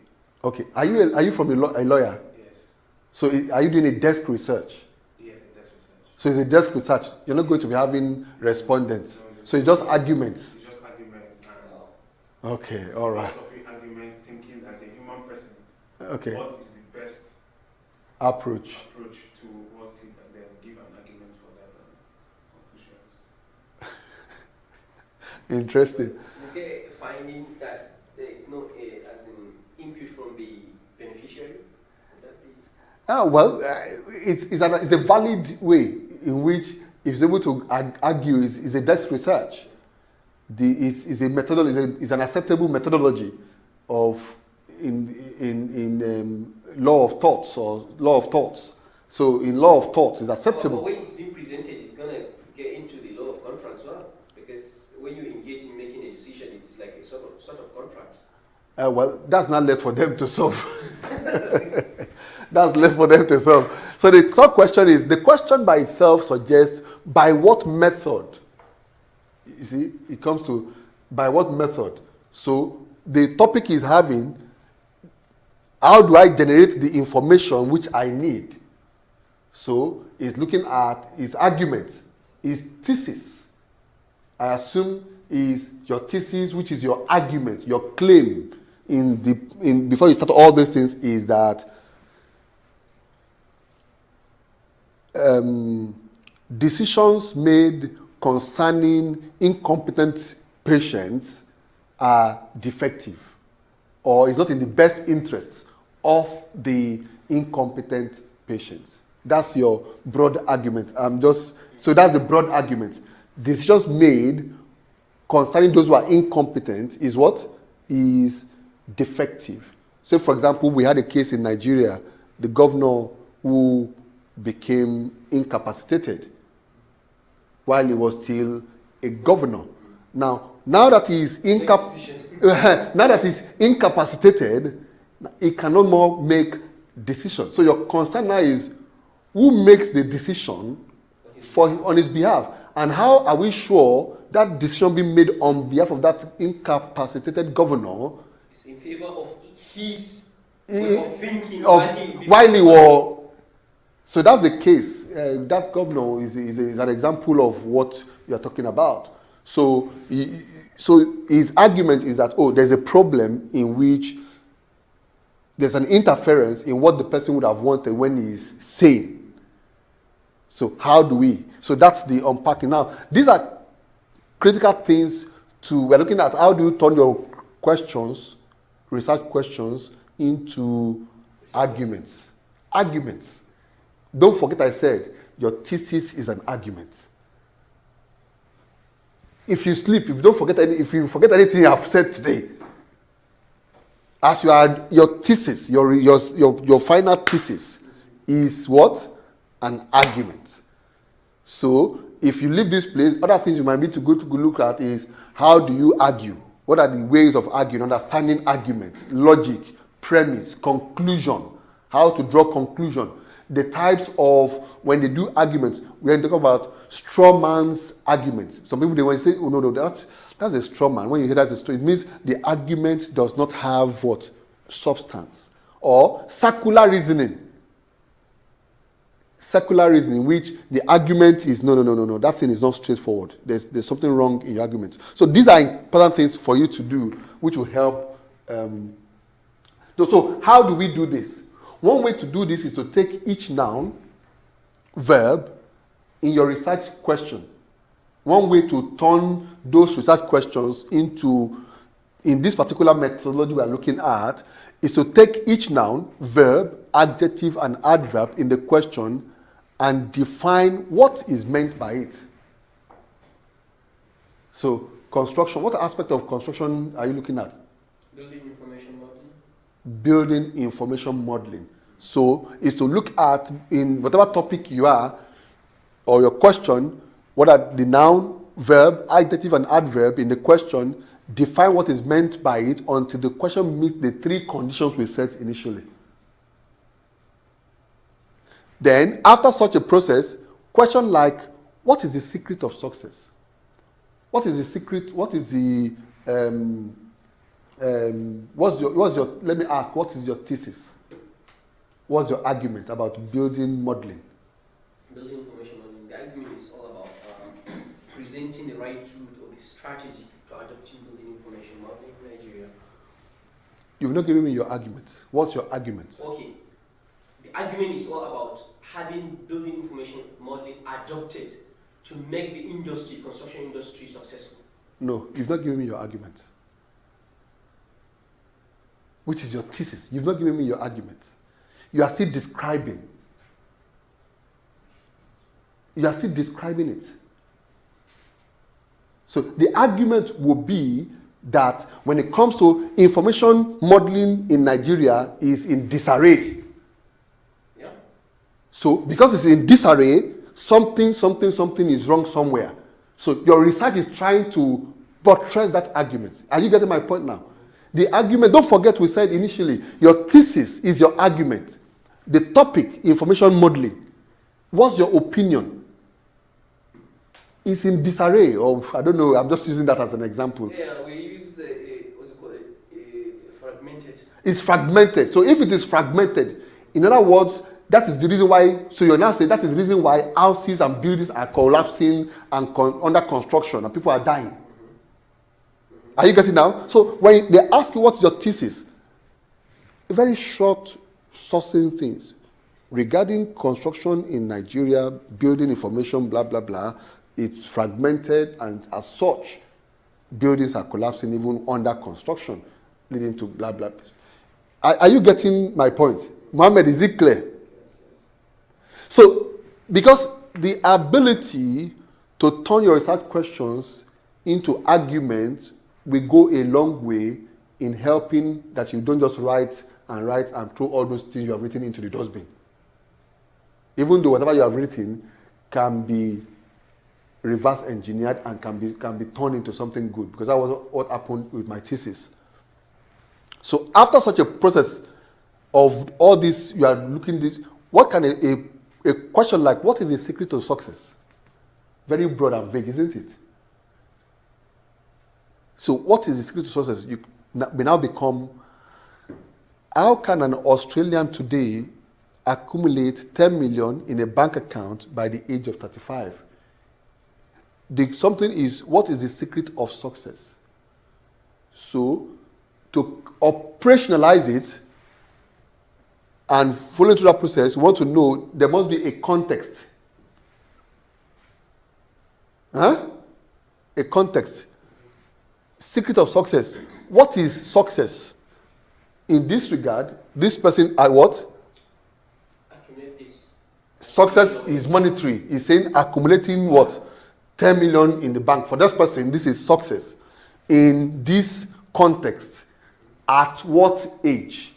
Okay. Are you from a lawyer? Yes. So are you doing a desk research? Yeah, that's research. So it's a desk research. You're not going to be having respondents. No, So it's just arguments. It's just arguments and Okay, all right. philosophy arguments, thinking as a human person. Okay. What is the best Approach. to what's it, and then give an argument for that conclusions. Interesting. Okay, finding that there is no as an input from the beneficiary. Would that be? Well, it's a valid way in which if he's able to argue is a desk research. Is a methodology, is an acceptable methodology of in law of thoughts or law of thoughts. So in law of thoughts, it's acceptable. But when it's being presented, it's gonna get into the law of contract as well, because when you engage in making a decision, it's like a sort of contract. Well, that's not left for them to solve. That's left for them to solve. So the third question is, the question by itself suggests by what method. You see, it comes to by what method. So the topic is having, how do I generate the information which I need? So it's looking at its argument, its thesis. I assume is your thesis, which is your argument, your claim before you start all these things, is that decisions made concerning incompetent patients are defective, or is not in the best interests of the incompetent patients. That's your broad argument. So that's the broad argument. Decisions made concerning those who are incompetent is what? Is defective. So, for example, we had a case in Nigeria, the governor who became incapacitated while he was still a governor. Now that he's incapacitated, he cannot more make decisions. So your concern now is who makes the decision on his behalf, and how are we sure that decision being made on behalf of that incapacitated governor is in favor of his way of thinking while he was. So that's the case. That governor is an example of what you are talking about. So his argument is that, there's a problem in which there's an interference in what the person would have wanted when he's sane. So how do we? So that's the unpacking. Now, these are critical things we're looking at how do you turn your questions, research questions, into arguments. Arguments. Don't forget I said your thesis is an argument. If you sleep, if you forget anything I've said today, as your thesis, your final thesis is what? An argument. So if you leave this place, other things you might need to go look at is how do you argue? What are the ways of arguing? Understanding arguments, logic, premise, conclusion, how to draw conclusion. The types of, when they do arguments, we're talking about straw man's arguments. Some people, they want to say, no, that's a straw man. When you hear that's a straw, it means the argument does not have what? Substance. Or circular reasoning. Circular reasoning, which the argument is, no, that thing is not straightforward. There's something wrong in your argument. So these are important things for you to do, which will help. So how do we do this? One way to do this is to take each noun, verb, in your research question. One way to turn those research questions into, in this particular methodology we are looking at, is to take each noun, verb, adjective, and adverb in the question and define what is meant by it. So, construction, what aspect of construction are you looking at? Building information modeling. Building information modeling. So, is to look at, in whatever topic you are, or your question, what are the noun, verb, adjective, and adverb in the question, define what is meant by it until the question meets the three conditions we set initially. Then, after such a process, question like, what is the secret of success? What is the secret, what is the, let me ask, what is your thesis? What's your argument about building modeling? Building information modeling. The argument is all about presenting the right route or the strategy to adopting building information modeling in Nigeria? You've not given me your argument. What's your argument? Okay. The argument is all about having building information modeling adopted to make the industry, construction industry, successful. No, you've not given me your argument. Which is your thesis. You've not given me your argument. You are still describing. You are still describing it. So the argument will be that when it comes to information modeling in Nigeria is in disarray. Yeah. So because it's in disarray, something is wrong somewhere. So your research is trying to buttress that argument. Are you getting my point now? The argument, don't forget we said initially, your thesis is your argument. The topic, information modeling. What's your opinion? It's in disarray, or I don't know, I'm just using that as an example. Yeah, we use what's it called, fragmented. It's fragmented. So if it is fragmented, in other words, that is the reason why, so you're now saying that is the reason why houses and buildings are collapsing and under construction and people are dying. Are you getting now? So when they ask you what's your thesis, very short, succinct things regarding construction in Nigeria, building information, blah, blah, blah, it's fragmented, and as such, buildings are collapsing even under construction, leading to blah, blah. Are you getting my point? Mohammed, is it clear? So, because the ability to turn your research questions into arguments will go a long way in helping that you don't just write and throw all those things you have written into the dustbin. Even though whatever you have written can be reverse engineered and can be turned into something good, because that was what happened with my thesis. So after such a process of all this, you are looking this, what can a question like, what is the secret to success? Very broad and vague, isn't it? So what is the secret to success? You may now become, how can an Australian today accumulate 10 million in a bank account by the age of 35? Something is, what is the secret of success? So, to operationalize it and follow through that process, we want to know there must be a context. A context. Secret of success. What is success? In this regard, this person, what? Accumulate this. Success is monetary. He's saying accumulating what? 10 million in the bank. For this person, this is success. In this context, at what age?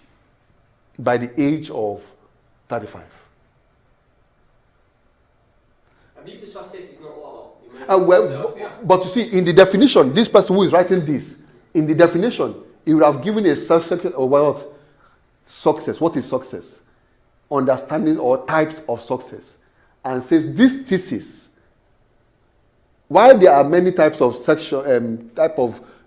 By the age of 35. I believe the success is not all about itself, yeah. But you see, in the definition, this person who is writing this, in the definition, he would have given a subsection of what? Success. What is success? Understanding or types of success. And says this thesis, while there are many types of section,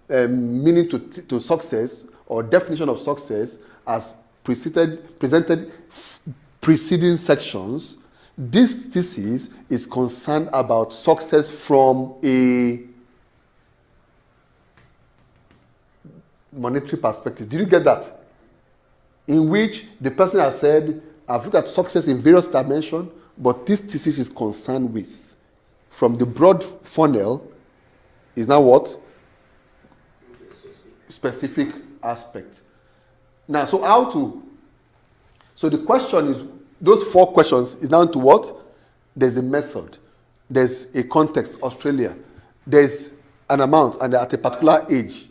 meaning to success or definition of success as presented preceding sections, this thesis is concerned about success from a monetary perspective. Did you get that? In which the person has said, I've looked at success in various dimensions, but this thesis is concerned with, from the broad funnel, is now what? Specific aspect. Now, so the question is, those 4 questions is now into what? There's a method. There's a context, Australia. There's an amount, and they're at a particular age.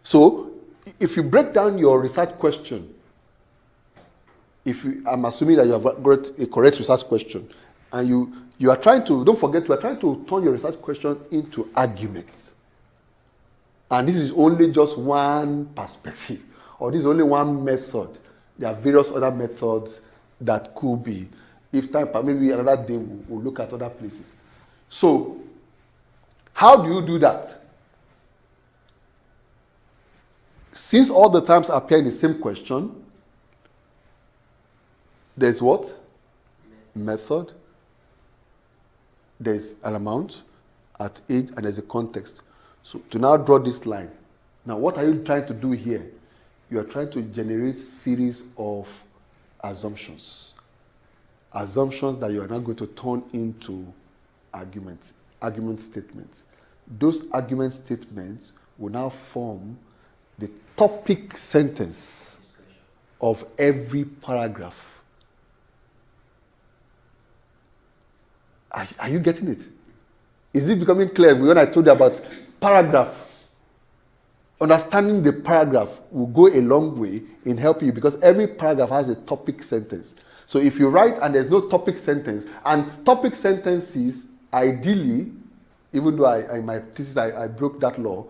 So, if you break down your research question, I'm assuming that you have got a correct research question, and you are trying to, don't forget, you are trying to turn your research question into arguments. And this is only just one perspective, or this is only one method. There are various other methods that could be. If time, maybe another day we'll look at other places. So, how do you do that? Since all the terms appear in the same question, there's what? Method. There's an amount, at age, and there's a context. So to now draw this line. Now, what are you trying to do here? You are trying to generate series of assumptions. Assumptions that you are now going to turn into argument statements. Those argument statements will now form the topic sentence of every paragraph. Are you getting it? Is it becoming clear when I told you about paragraph? Understanding the paragraph will go a long way in helping you, because every paragraph has a topic sentence. So if you write and there's no topic sentence, and topic sentences, ideally, even though in my thesis I broke that law,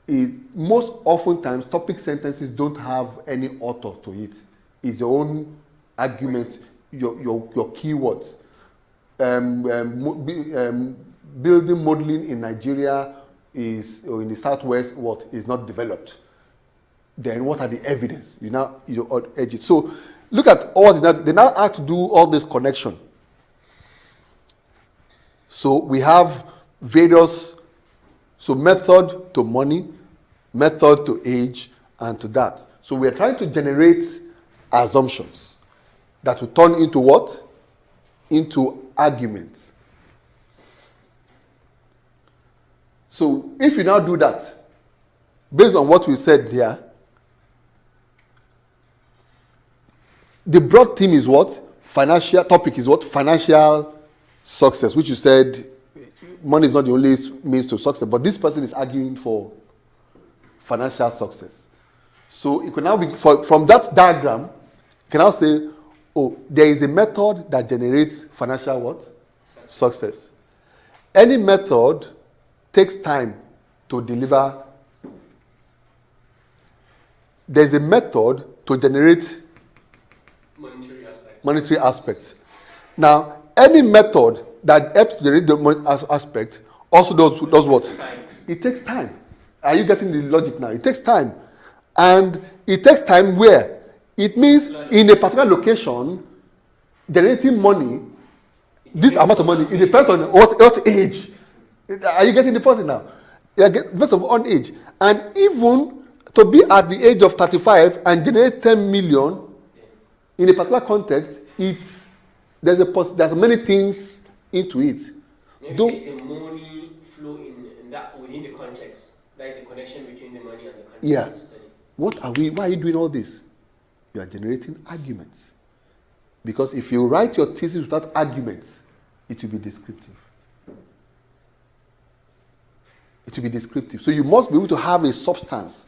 is most oftentimes topic sentences don't have any author to it. It's your own argument, your keywords. Building modeling in Nigeria or in the southwest is not developed. Then what are the evidence? You edge it. So look at all that. They now have to do all this connection. So we have various, method to money, method to age, and to that. So we are trying to generate assumptions that will turn into what? Into arguments. So if you now do that, based on what we said here, the broad theme is what? Financial topic is what? Financial success, which you said money is not the only means to success, but this person is arguing for financial success. So it can now be, from that diagram, you can now say, oh, there is a method that generates financial what? Success. Any method takes time to deliver. There's a method to generate monetary aspects. Now, any method that helps generate the monetary aspect also does what? It takes time. Are you getting the logic now? It takes time. And it takes time where? It means in a particular location, generating money, this amount of money, it depends on what age. Are you getting the point now? Based on age. And even to be at the age of 35 and generate 10 million in a particular context, there's many things into it. Maybe there's a money flow in that within the context. There is a connection between the money and the context. Yeah. Of study. Why are you doing all this? You are generating arguments. Because if you write your thesis without arguments, it will be descriptive. It will be descriptive. So you must be able to have a substance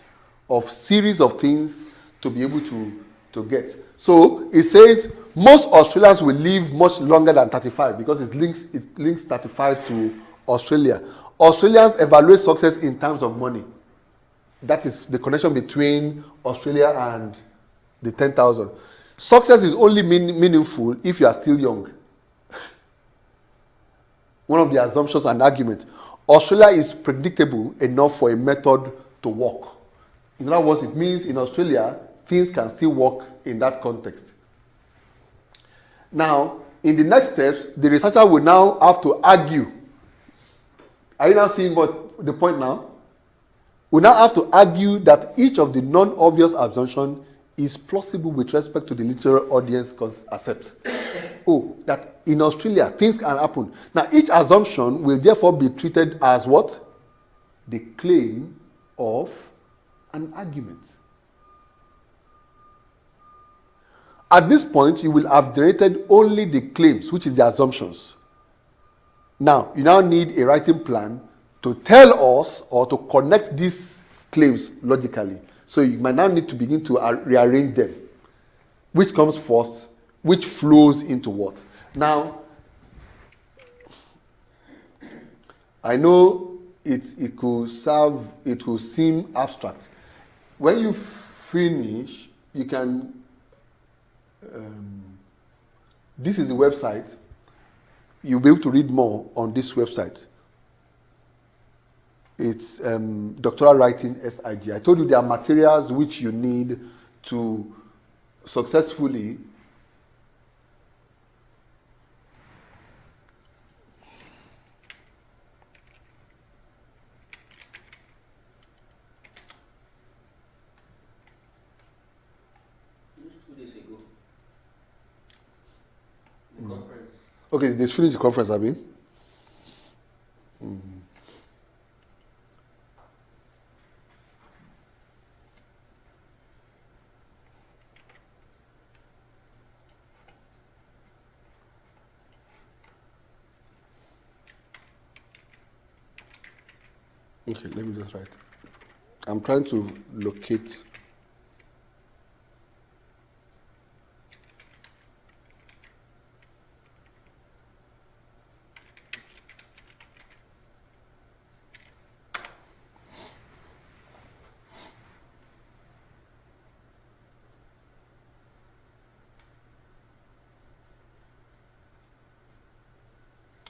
of series of things to be able to get. So it says most Australians will live much longer than 35 because it links 35 to Australia. Australians evaluate success in terms of money. That is the connection between Australia and the 10,000. Success is only meaningful if you are still young. One of the assumptions and arguments. Australia is predictable enough for a method to work. In other words, it means in Australia, things can still work in that context. Now, in the next steps, the researcher will now have to argue. Are you now seeing what the point now? We now have to argue that each of the non-obvious assumptions is plausible with respect to the literal audience accepts. That in Australia, things can happen. Now, each assumption will therefore be treated as what? The claim of an argument. At this point, you will have generated only the claims, which is the assumptions. Now, you now need a writing plan to tell us or to connect these claims logically. So you might now need to begin to rearrange them. Which comes first? Which flows into what? Now, I know it could seem abstract. When you finish, you can. This is the website. You'll be able to read more on this website. It's doctoral writing SIG. I told you there are materials which you need to successfully Okay, they finished the conference, Abi. Okay, let me just write. I'm trying to locate.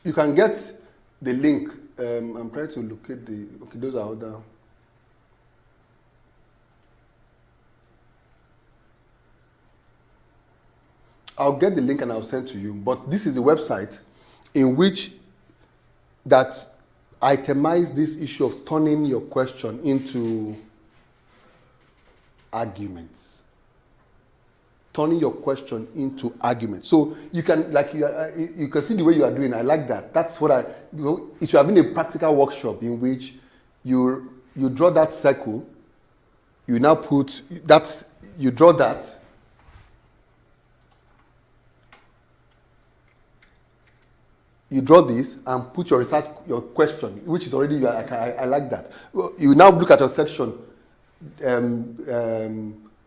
You can get the link. I'm trying to locate the. Okay, those are other. I'll get the link and I'll send to you. But this is the website in which that itemize this issue of turning your question into arguments. Turning your question into arguments. So you can, like, you can see the way you are doing. I like that. That's what it should have been a practical workshop in which you draw that circle. You now put that. You draw that. You draw this and put your research, your question, which is already, I like that. You now look at your section,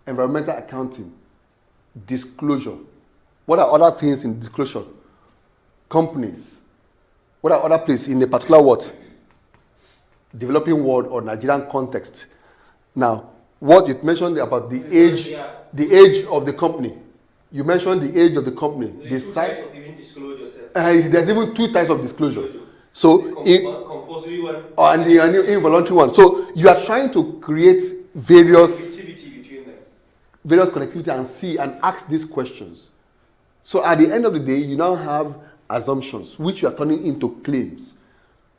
environmental accounting, disclosure. What are other things in disclosure? Companies. What are other places in a particular what? Developing world or Nigerian context. Now, what you mentioned about the age of the company. You mentioned the age of the company. The size of even disclose yourself. There's even 2 types of disclosure. So, compulsory one and the involuntary one. So you are trying to create various connectivity between them. Various connectivity and see and ask these questions. So at the end of the day, you now have assumptions which you are turning into claims.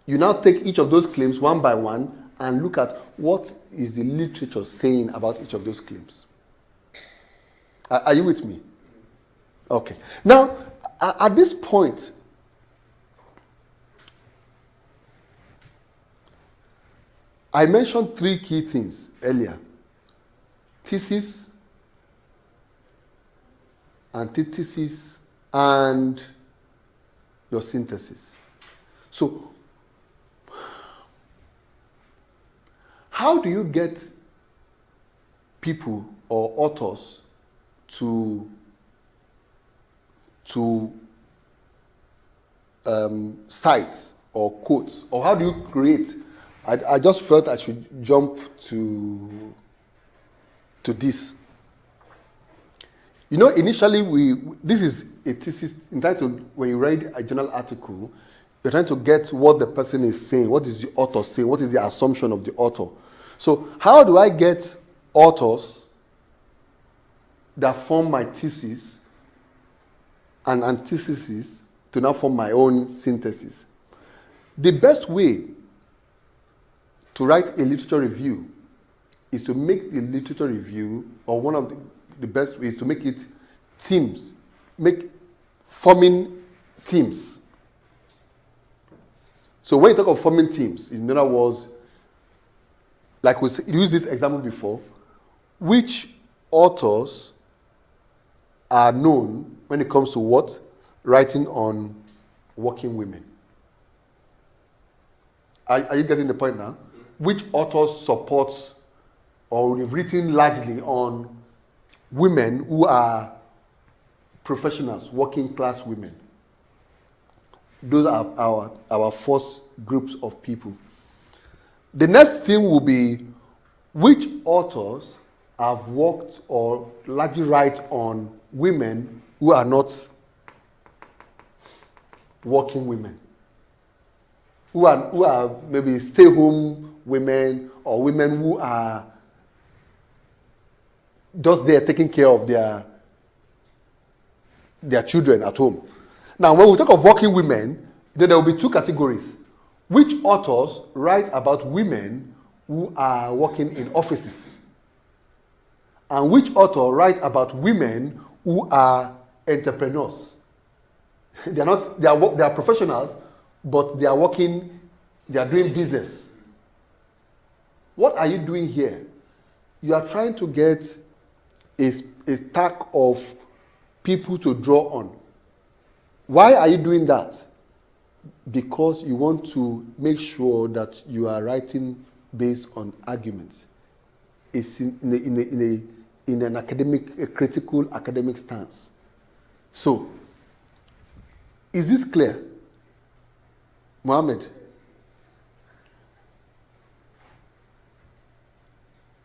You now take each of those claims one by one and look at what is the literature saying about each of those claims. Are you with me? Okay. Now, at this point, I mentioned 3 key things earlier. Thesis, antithesis, and your synthesis. So, how do you get people or authors to cites or quotes, or how do you create? I just felt I should jump to this. You know, initially this is a thesis entitled, when you read a journal article, you're trying to get what the person is saying, what is the author saying, what is the assumption of the author. So how do I get authors that form my thesis and antithesis to now form my own synthesis? The best way to write a literature review is to make the literature review, or one of the best ways to make it teams, forming teams. So when you talk of forming teams, in other words, like we used this example before, which authors are known when it comes to what? Writing on working women. Are you getting the point now? Which authors support or have written largely on women who are professionals, working class women? Those are our first groups of people. The next thing will be which authors have worked or largely write on women who are not working women, who are maybe stay-home women, or women who are just there taking care of their children at home. Now, when we talk of working women, then there will be 2 categories. Which authors write about women who are working in offices? And which author write about women who are entrepreneurs? They are not. They are professionals, but they are working. They are doing business. What are you doing here? You are trying to get a stack of people to draw on. Why are you doing that? Because you want to make sure that you are writing based on arguments. It's in an academic, a critical academic stance. So, is this clear? Mohammed?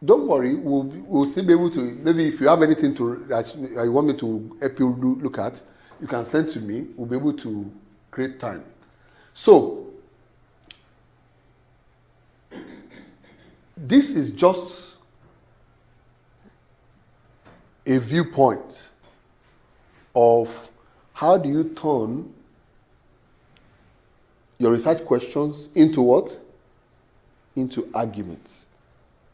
Don't worry, we'll still be able to, maybe if you have anything that you want me to help you look at, you can send to me. We'll be able to create time. So, this is just a viewpoint of how do you turn your research questions into what? Into arguments.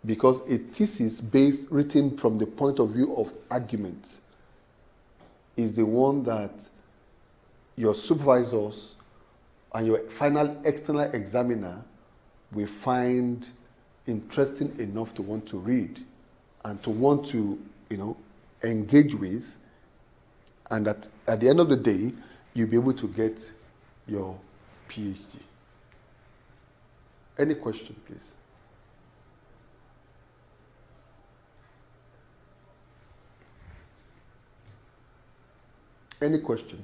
Because a thesis written from the point of view of argument is the one that your supervisors and your final external examiner will find interesting enough to want to read and to want to, engage with, and that at the end of the day, you'll be able to get your PhD. Any question, please? Any question?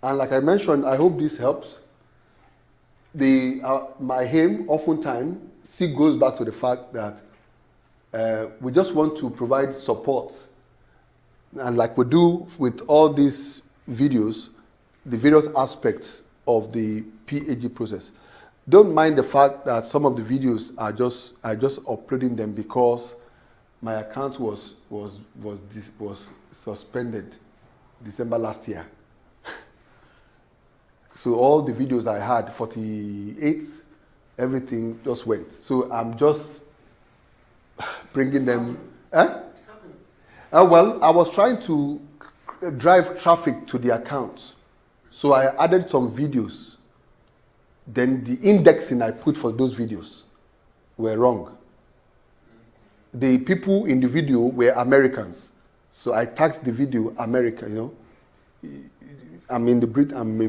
And like I mentioned, I hope this helps. My aim oftentimes still goes back to the fact that we just want to provide support. And like we do with all these videos, the various aspects of the PhD process. Don't mind the fact that some of the videos are just uploading them because my account was suspended December last year. So all the videos I had, 48, everything just went. So I'm just bringing them. Well, I was trying to drive traffic to the account. So I added some videos. Then the indexing I put for those videos were wrong. The people in the video were Americans. So I tagged the video America, I'm in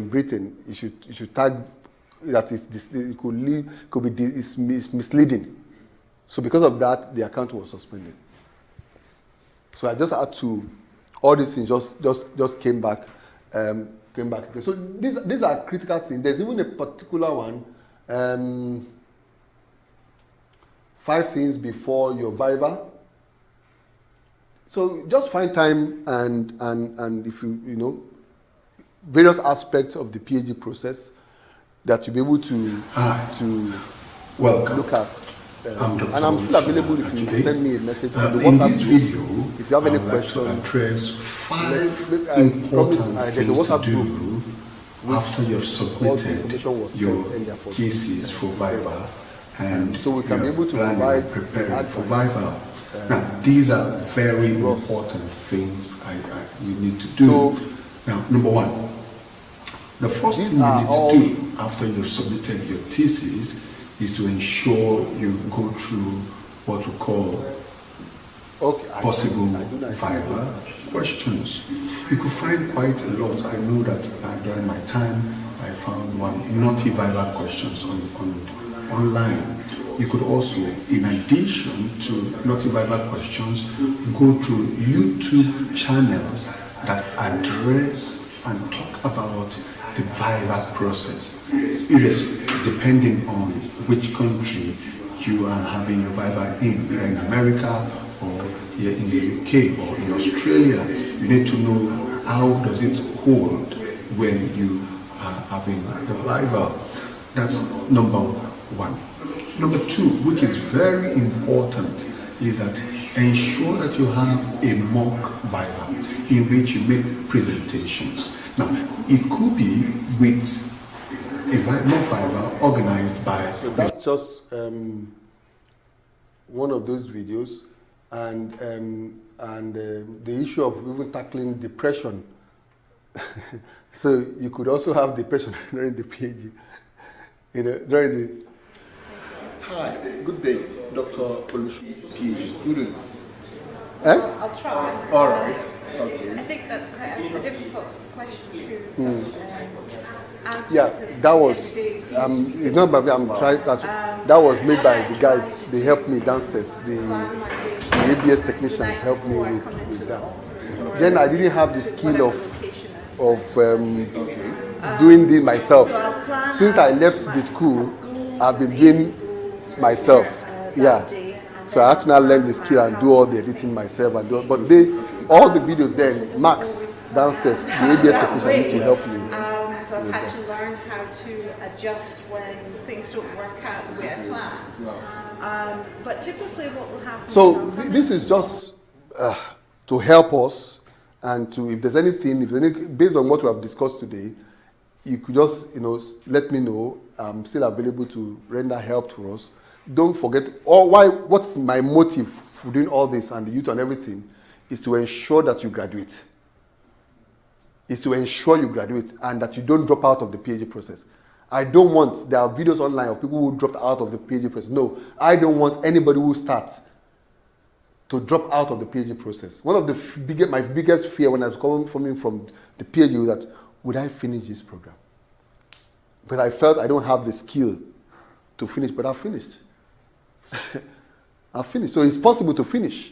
Britain. You should tag that it could be it's misleading. So because of that, the account was suspended. So I just had to, all these things just came back. So these are critical things. There's even a particular one, 5 things before your Viva. So just find time and if various aspects of the PhD process that you'll be able to look at. And I'm still available if you send me a message on the in WhatsApp this group. video, If you have any I would questions, like to address 5 important things to do after you've submitted your thesis for Viva and so we can be able to preparing for Viva. Now, these are very important things you need to do. Now, number 1, the first thing you need to do after you've submitted your thesis is to ensure you go through what we call possible Viva questions. You could find quite a lot. I know that during my time, I found one naughty Viva questions online. You could also, in addition to naughty Viva questions, go to YouTube channels that address and talk about the Viva process, depending on which country you are having your Viva in, either in America or here in the UK or in Australia. You need to know how does it hold when you are having the Viva. That's number 1. Number 2, which is very important, is that ensure that you have a mock Viva in which you make presentations. Now, it could be with a mock Viva organized by... That's just one of those videos, and the issue of even tackling depression So you could also have depression during the PhD. During the... Hi, good day, Dr. Olushola, PhD students. I'll try. All right. I Okay. think that's quite a difficult question to sort of, answer. Yeah, because that was. every day seems It's not by me. I'm trying. That was made by the guys. They helped me downstairs. The ABS technicians helped me with that. Then I didn't have the skill of doing this myself. Since I left the school, I've been doing myself. Yeah. So I had to now learn the skill and do all the editing myself and do. But all the videos then, Max downstairs, the ABS technician used to help me. So I've had to learn how to adjust when things don't work out the way I planned. But typically what will happen So is this is just to help us, and to, if there's anything, based on what we have discussed today, you could just let me know. I'm still available to render help to us. Don't forget, what's my motive for doing all this and the youth and everything is to ensure that you graduate. Is to ensure you graduate and that you don't drop out of the PhD process. I don't want, there are videos online of people who dropped out of the PhD process. No, I don't want anybody who starts to drop out of the PhD process. One of the my biggest fear when I was coming from the PhD was that, would I finish this program? But I felt I don't have the skill to finish, but I finished. I finished. So it's possible to finish.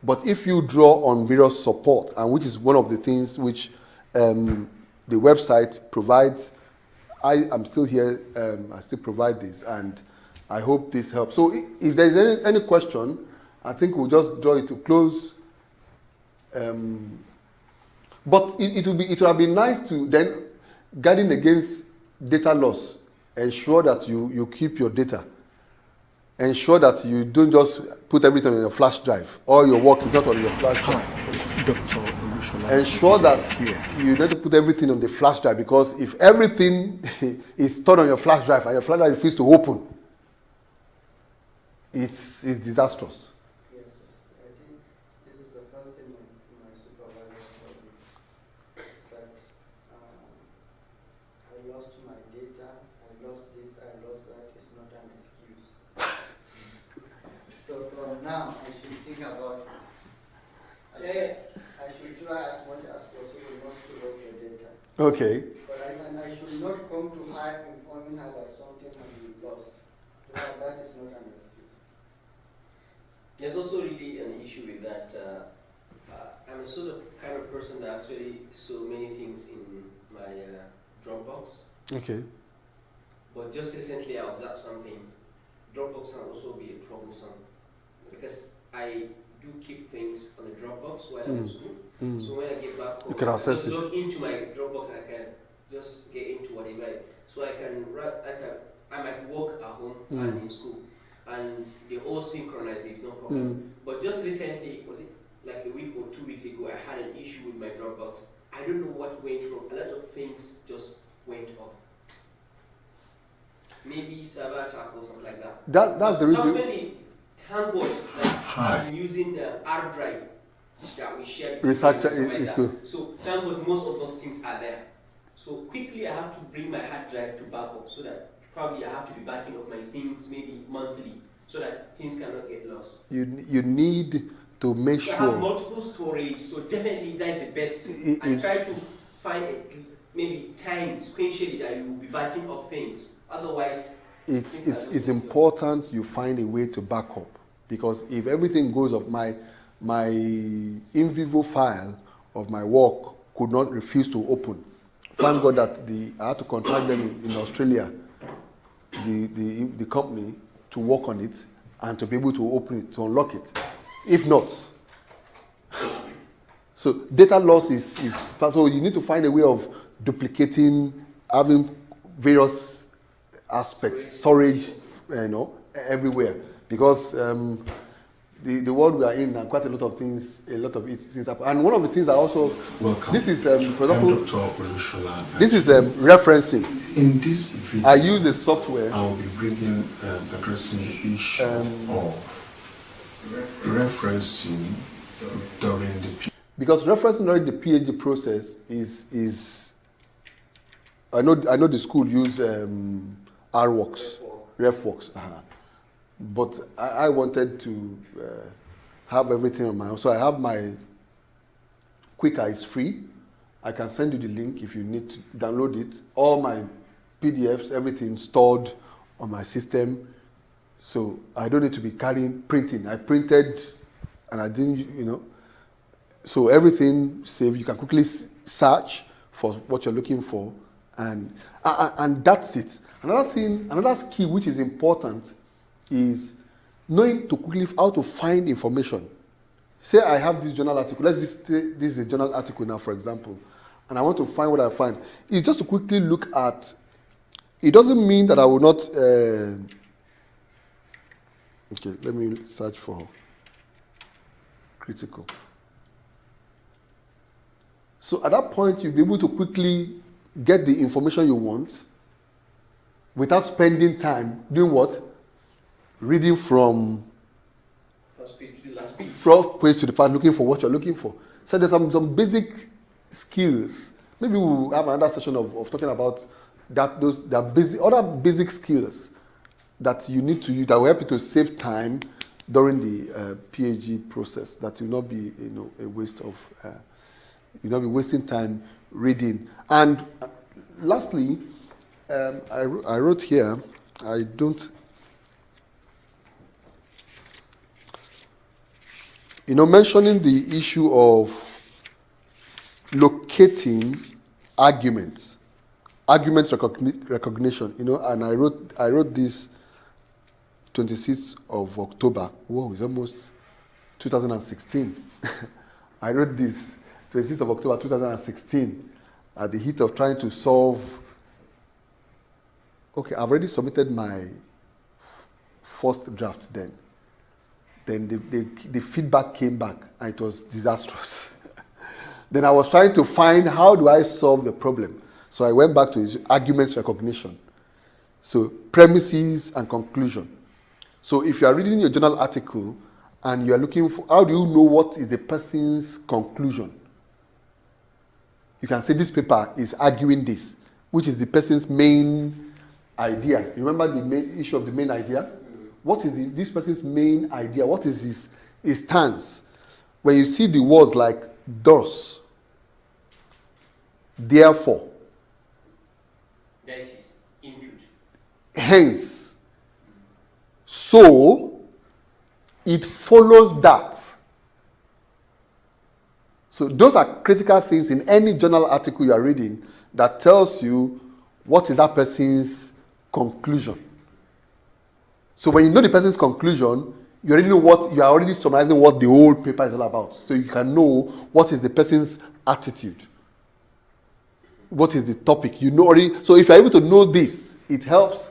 But if you draw on various support, and which is one of the things which the website provides, I am still here, I still provide this, and I hope this helps. So if there's any question, I think we'll just draw it to close. But it would have been nice to then, guarding against data loss, ensure that you keep your data. Ensure that you don't just put everything on your flash drive. All your work is not on your flash drive. Dr. Olushola, Ensure that you need to put everything on the flash drive, because if everything is stored on your flash drive and your flash drive refuses to open, it's disastrous. Yes, I think this is the first thing my supervisor told me, that I lost my data, I lost this, I lost that. It's not an excuse. So from now, I should think about it. I should try as much as possible not to lose the data. Okay. But I should not come to her informing her that something has been lost. That is not an excuse. There's also really an issue with that. I'm a sort of kind of person that actually store many things in my Dropbox. Okay. But just recently I observed something. Dropbox can also be troublesome because I do keep things on the Dropbox while I'm in school. So when I get back home, you can access I just it. log into my Dropbox and I can just get into whatever. So I might work at home and in school, and they all synchronize. There's no problem. But just recently, was it like a week or 2 weeks ago, I had an issue with my Dropbox. I don't know what went wrong. A lot of things just went off. Maybe server attack or something like that. That's the reason. Subsequently, thank God that I'm using the hard drive that we shared. Researcher is good. So thank God most of those things are there. So quickly I have to bring my hard drive to backup, so that probably I have to be backing up my things maybe monthly, so that things cannot get lost. You need to make So I have sure. multiple storage, so definitely that's the best. And try to find maybe time sequentially that you will be backing up things. Otherwise, it's important you find a way to back up, because if everything goes up, my in vivo file of my work could not refuse to open. Thank God that I had to contact them in Australia, the company, to work on it and to be able to open it, to unlock it. If not, so data loss is so you need to find a way of duplicating, having various aspects, storage, everywhere, because the world we are in, and quite a lot of things happen. And one of the things I also welcome. This is, for example, Dr. Olushola. this is referencing. In this video, I use the software. I will be addressing the issue of referencing during the because referencing during the PhD process is I know the school use RWorks, RefWorks, but I wanted to have everything on my own. So I have my Quicker is free. I can send you the link if you need to download it. All my PDFs, everything stored on my system. So I don't need to be printing. I printed and I didn't, So everything saved. You can quickly search for what you're looking for. And that's it. Another skill which is important is knowing how to find information. Say I have this journal article. This is a journal article now, for example, and I want to find what I find. It's just to quickly look at. It doesn't mean that I will not. Okay, let me search for critical. So at that point, you'll be able to quickly get the information you want without spending time doing what? Reading from first page to the last page. From page to the part, looking for what you're looking for. So there's some basic skills. Maybe we'll have another session of talking about other basic skills that you need to use that will help you to save time during the PhD process. That will not be a waste of. You'll not be wasting time reading. And lastly, I wrote here. I don't. Mentioning the issue of locating argument recognition, and I wrote this 26th of October. Whoa, it's almost 2016. I wrote this 26th of October 2016 at the heat of trying to solve. Okay, I've already submitted my first draft then. Then the feedback came back and it was disastrous. Then I was trying to find how do I solve the problem. So I went back to his arguments recognition. So premises and conclusion. So if you are reading your journal article and you are looking for, how do you know what is the person's conclusion? You can say this paper is arguing this, which is the person's main idea. You remember the main issue of the main idea? What is this person's main idea? What is his stance? When you see the words like thus, therefore, that is his input. Hence, so, it follows that. So those are critical things in any journal article you are reading that tells you what is that person's conclusion. So when you know the person's conclusion, you already know you are already summarizing what the whole paper is all about. So you can know what is the person's attitude. What is the topic? You know already. So if you're able to know this, it helps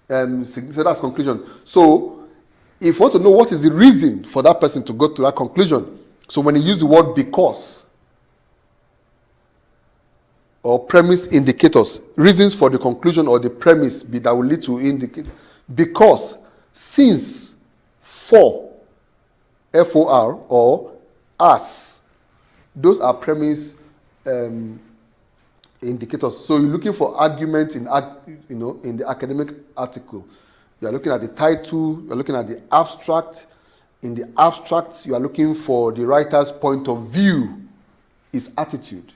say that's conclusion. So if you want to know what is the reason for that person to go to that conclusion, so when you use the word because or premise indicators, reasons for the conclusion or the premise that will lead to indicate because, since, for, F-O-R, or as, those are premise indicators. So you're looking for arguments in the academic article. You are looking at the title, you are looking at the abstract. In the abstract, you are looking for the writer's point of view, his attitude.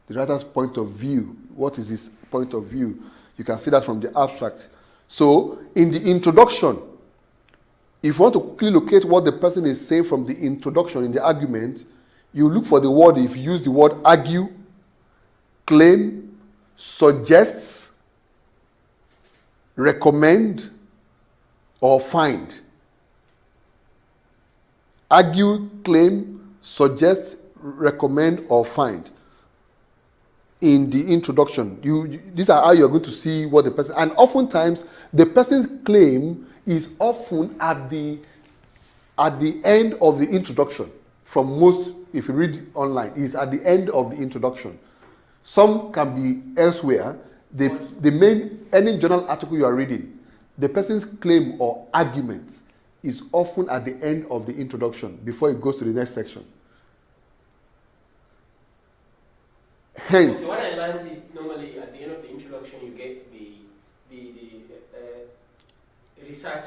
The writer's point of view. What is his point of view? You can see that from the abstract. So, in the introduction, if you want to quickly locate what the person is saying from the introduction in the argument, you look for the word, if you use the word argue, claim, suggests, recommend, or find. Argue, claim, suggest, recommend, or find. In the introduction, these are how you're going to see what the person, and oftentimes the person's claim is often at the end of the introduction. From most, if you read online, is at the end of the introduction. Some can be elsewhere. Any journal article you are reading, the person's claim or argument is often at the end of the introduction before it goes to the next section. Hence, okay, what I learned is normally at the end of the introduction you get the research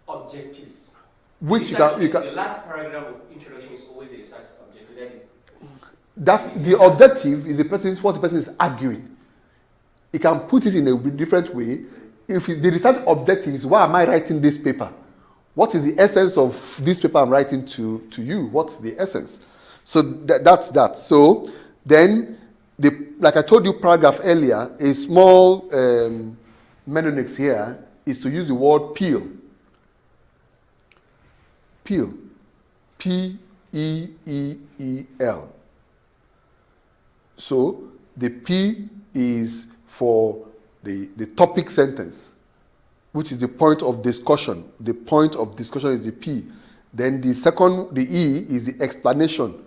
objectives. which The last paragraph of introduction is always the research objective. That's the objective is what the person is arguing. You can put it in a different way. If the research objective is why am I writing this paper? What is the essence of this paper I'm writing to you? What's the essence? So that's that. So then, like I told you paragraph earlier, a small mnemonics here is to use the word peel. Peel. P-E-E-E-L. So the P is for the topic sentence, which is the point of discussion. The point of discussion is the P. Then the E is the explanation.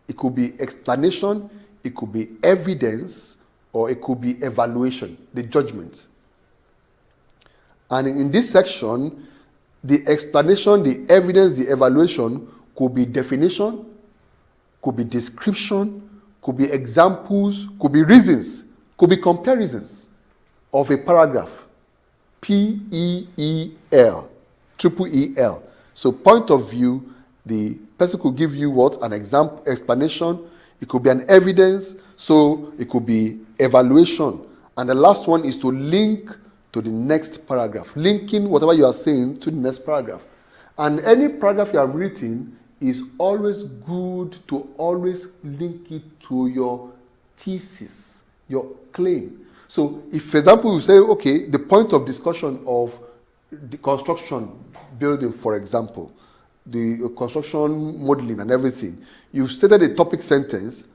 It could be explanation, it could be evidence, or it could be evaluation, the judgment. And in this section, the explanation, the evidence, the evaluation could be definition, could be description, could be examples, could be reasons, could be comparisons of a paragraph. P-E-E-L, triple E-L. So point of view, the person could give you what? An example, explanation. It could be an evidence. So it could be evaluation. And the last one is to link to the next paragraph. Linking whatever you are saying to the next paragraph. And any paragraph you have written is always good to always link it to your thesis, your claim. So if, for example, you say, okay, the point of discussion of the construction building, for example, the construction modeling and everything, you've stated a topic sentence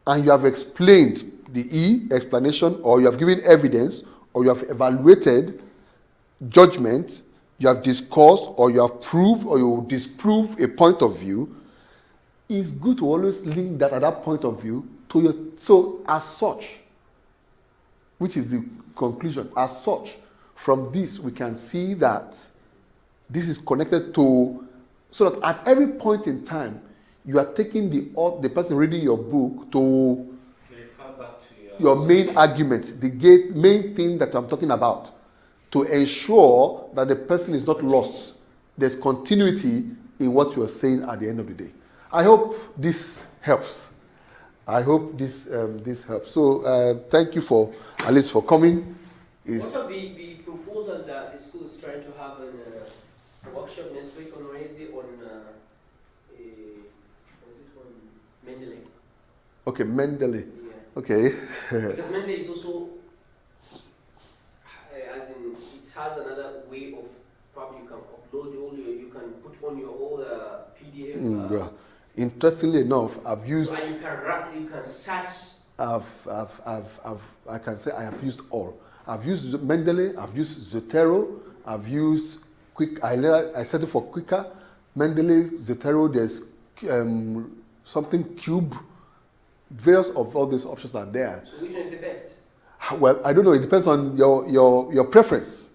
and you have explained the E, explanation, or you have given evidence, or you have evaluated judgment, you have discussed, or you have proved, or you disprove a point of view. It's good to always link that at that point of view to your, so as such, which is the conclusion, as such, from this we can see that this is connected to, so that at every point in time, you are taking the person reading your book to refer back to your main argument, the main thing that I'm talking about, to ensure that the person is not lost. There's continuity in what you are saying at the end of the day. I hope this helps. I hope this helps. So thank you for at least for coming. What of the proposal that the school is trying to have a workshop next week on Wednesday on Mendeley? Okay, Mendeley. Yeah. Okay. Because Mendeley is also, as in, it has another way of probably you can upload all your, you can put on your own PDF. Well, interestingly enough, I've used. So you can search. I can say I have used all. I've used Mendeley, I've used Zotero, I've used I set it for Quicker. Mendeley, Zotero, there's something Cube. Various of all these options are there. So which one is the best? Well, I don't know. It depends on your preference.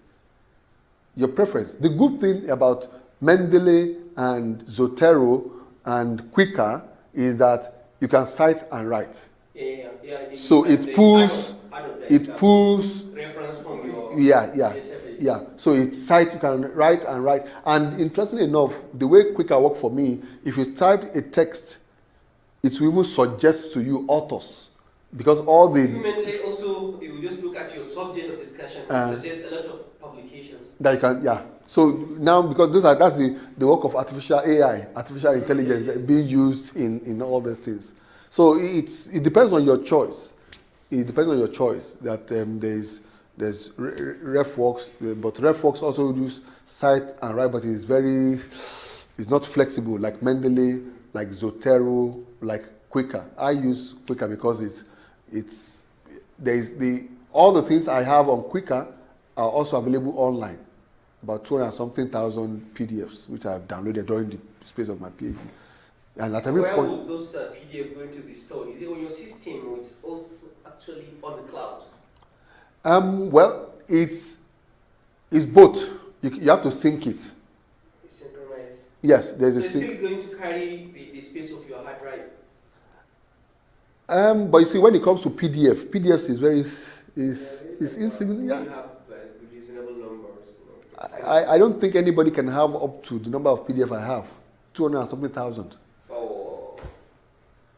Your preference. The good thing about Mendeley and Zotero and Quicker is that you can cite and write. Yeah. So it pulls reference from your yeah. So it cites, you can write and write. And interestingly enough, the way Quicker worked for me, if you type a text, it will even suggest to you authors, because all the Mendeley also, it will just look at your subject of discussion and suggest a lot of publications that you can So now, because that's the work of artificial AI, artificial intelligence that being used in all these things. So it depends on your choice. It depends on your choice that there's RefWorks, but RefWorks also use cite and write, but it's not flexible like Mendeley, like Zotero, like Quicker. I use Quicker because all the things I have on Quicker are also available online. About 200,000 PDFs, which I have downloaded during the space of my PhD. And at every point, will those PDFs going to be stored? Is it on your system or it's also actually on the cloud? Well, it's both. You have to sync it. It's synchronized. Yes, there's so a sync. it's still going to carry the space of your hard drive? But you see, when it comes to PDFs is very is insignificant. We Yeah. have reasonable numbers. I don't think anybody can have up to the number of PDF I have, 200 and something thousand. Oh.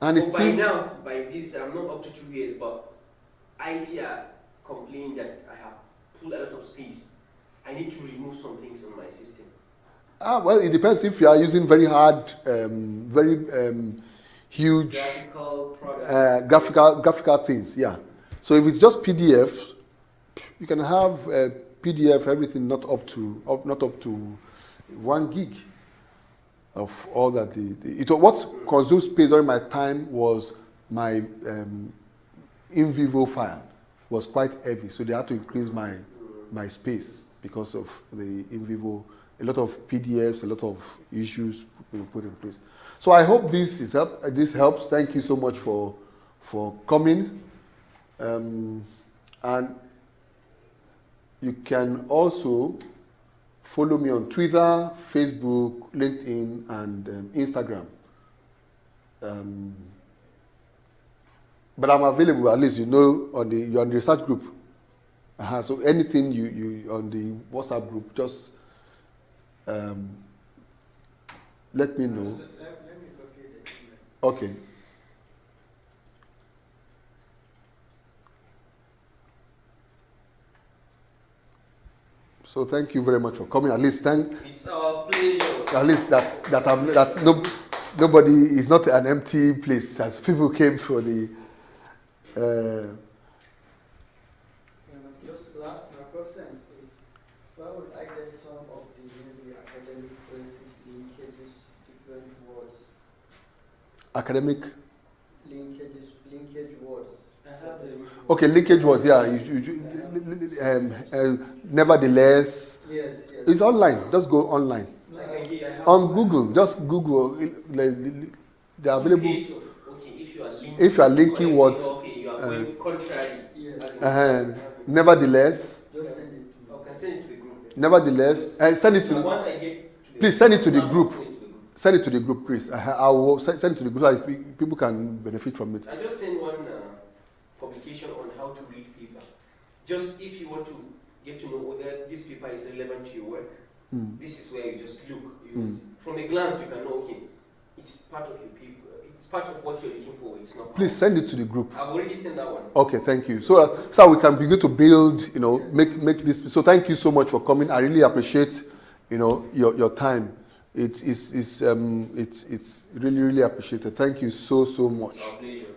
And it's By still now, by this, I'm not up to 2 years, but IT are complaining that I have pulled a lot of space. I need to remove some things on my system. well, it depends if you are using very hard, very huge Graphical programs. graphical things. Yeah. So if it's just PDF, you can have PDF everything not up to 1 gig of all that. What consumed space during my time was my in vivo file was quite heavy, so they had to increase my space because of the in vivo. A lot of PDFs, a lot of issues put in place. So I hope this helps. Thank you so much for coming, and you can also follow me on Twitter, Facebook, LinkedIn, and Instagram. But I'm available, at least you're on the research group. So anything you on the WhatsApp group, just let me know. Let me copy the email. Okay. So thank you very much for coming. At least It's our pleasure. at least nobody is not an empty place. As people came for the. Just last, my question is, why would I get some of the maybe academic phrases, linkages, different words? Academic. Linkage words. Okay, linkage words. Yeah, nevertheless. Yes. It's online. Just go online. On Google, just Google. They are available. If you are linking words. Okay, you are going contrary. Yes. Nevertheless. Just send it to me. I can send it to the group. Nevertheless, send it to. Once I get to the Please send it to the group. Send it to the group. Send it to the group, please. I will send it to the group so that people can benefit from it. I just sent one publication on how to read paper. Just if you want to get to know whether this paper is relevant to your work, this is where you just look. From a glance, you can know, okay, it's part of your paper. It's part of what you're looking for. It's not. Please send it to the group. I've already sent that one. Okay, thank you. So that we can begin to build, make this. So thank you so much for coming. I really appreciate, your time. It's really appreciated. Thank you so much. It's our pleasure.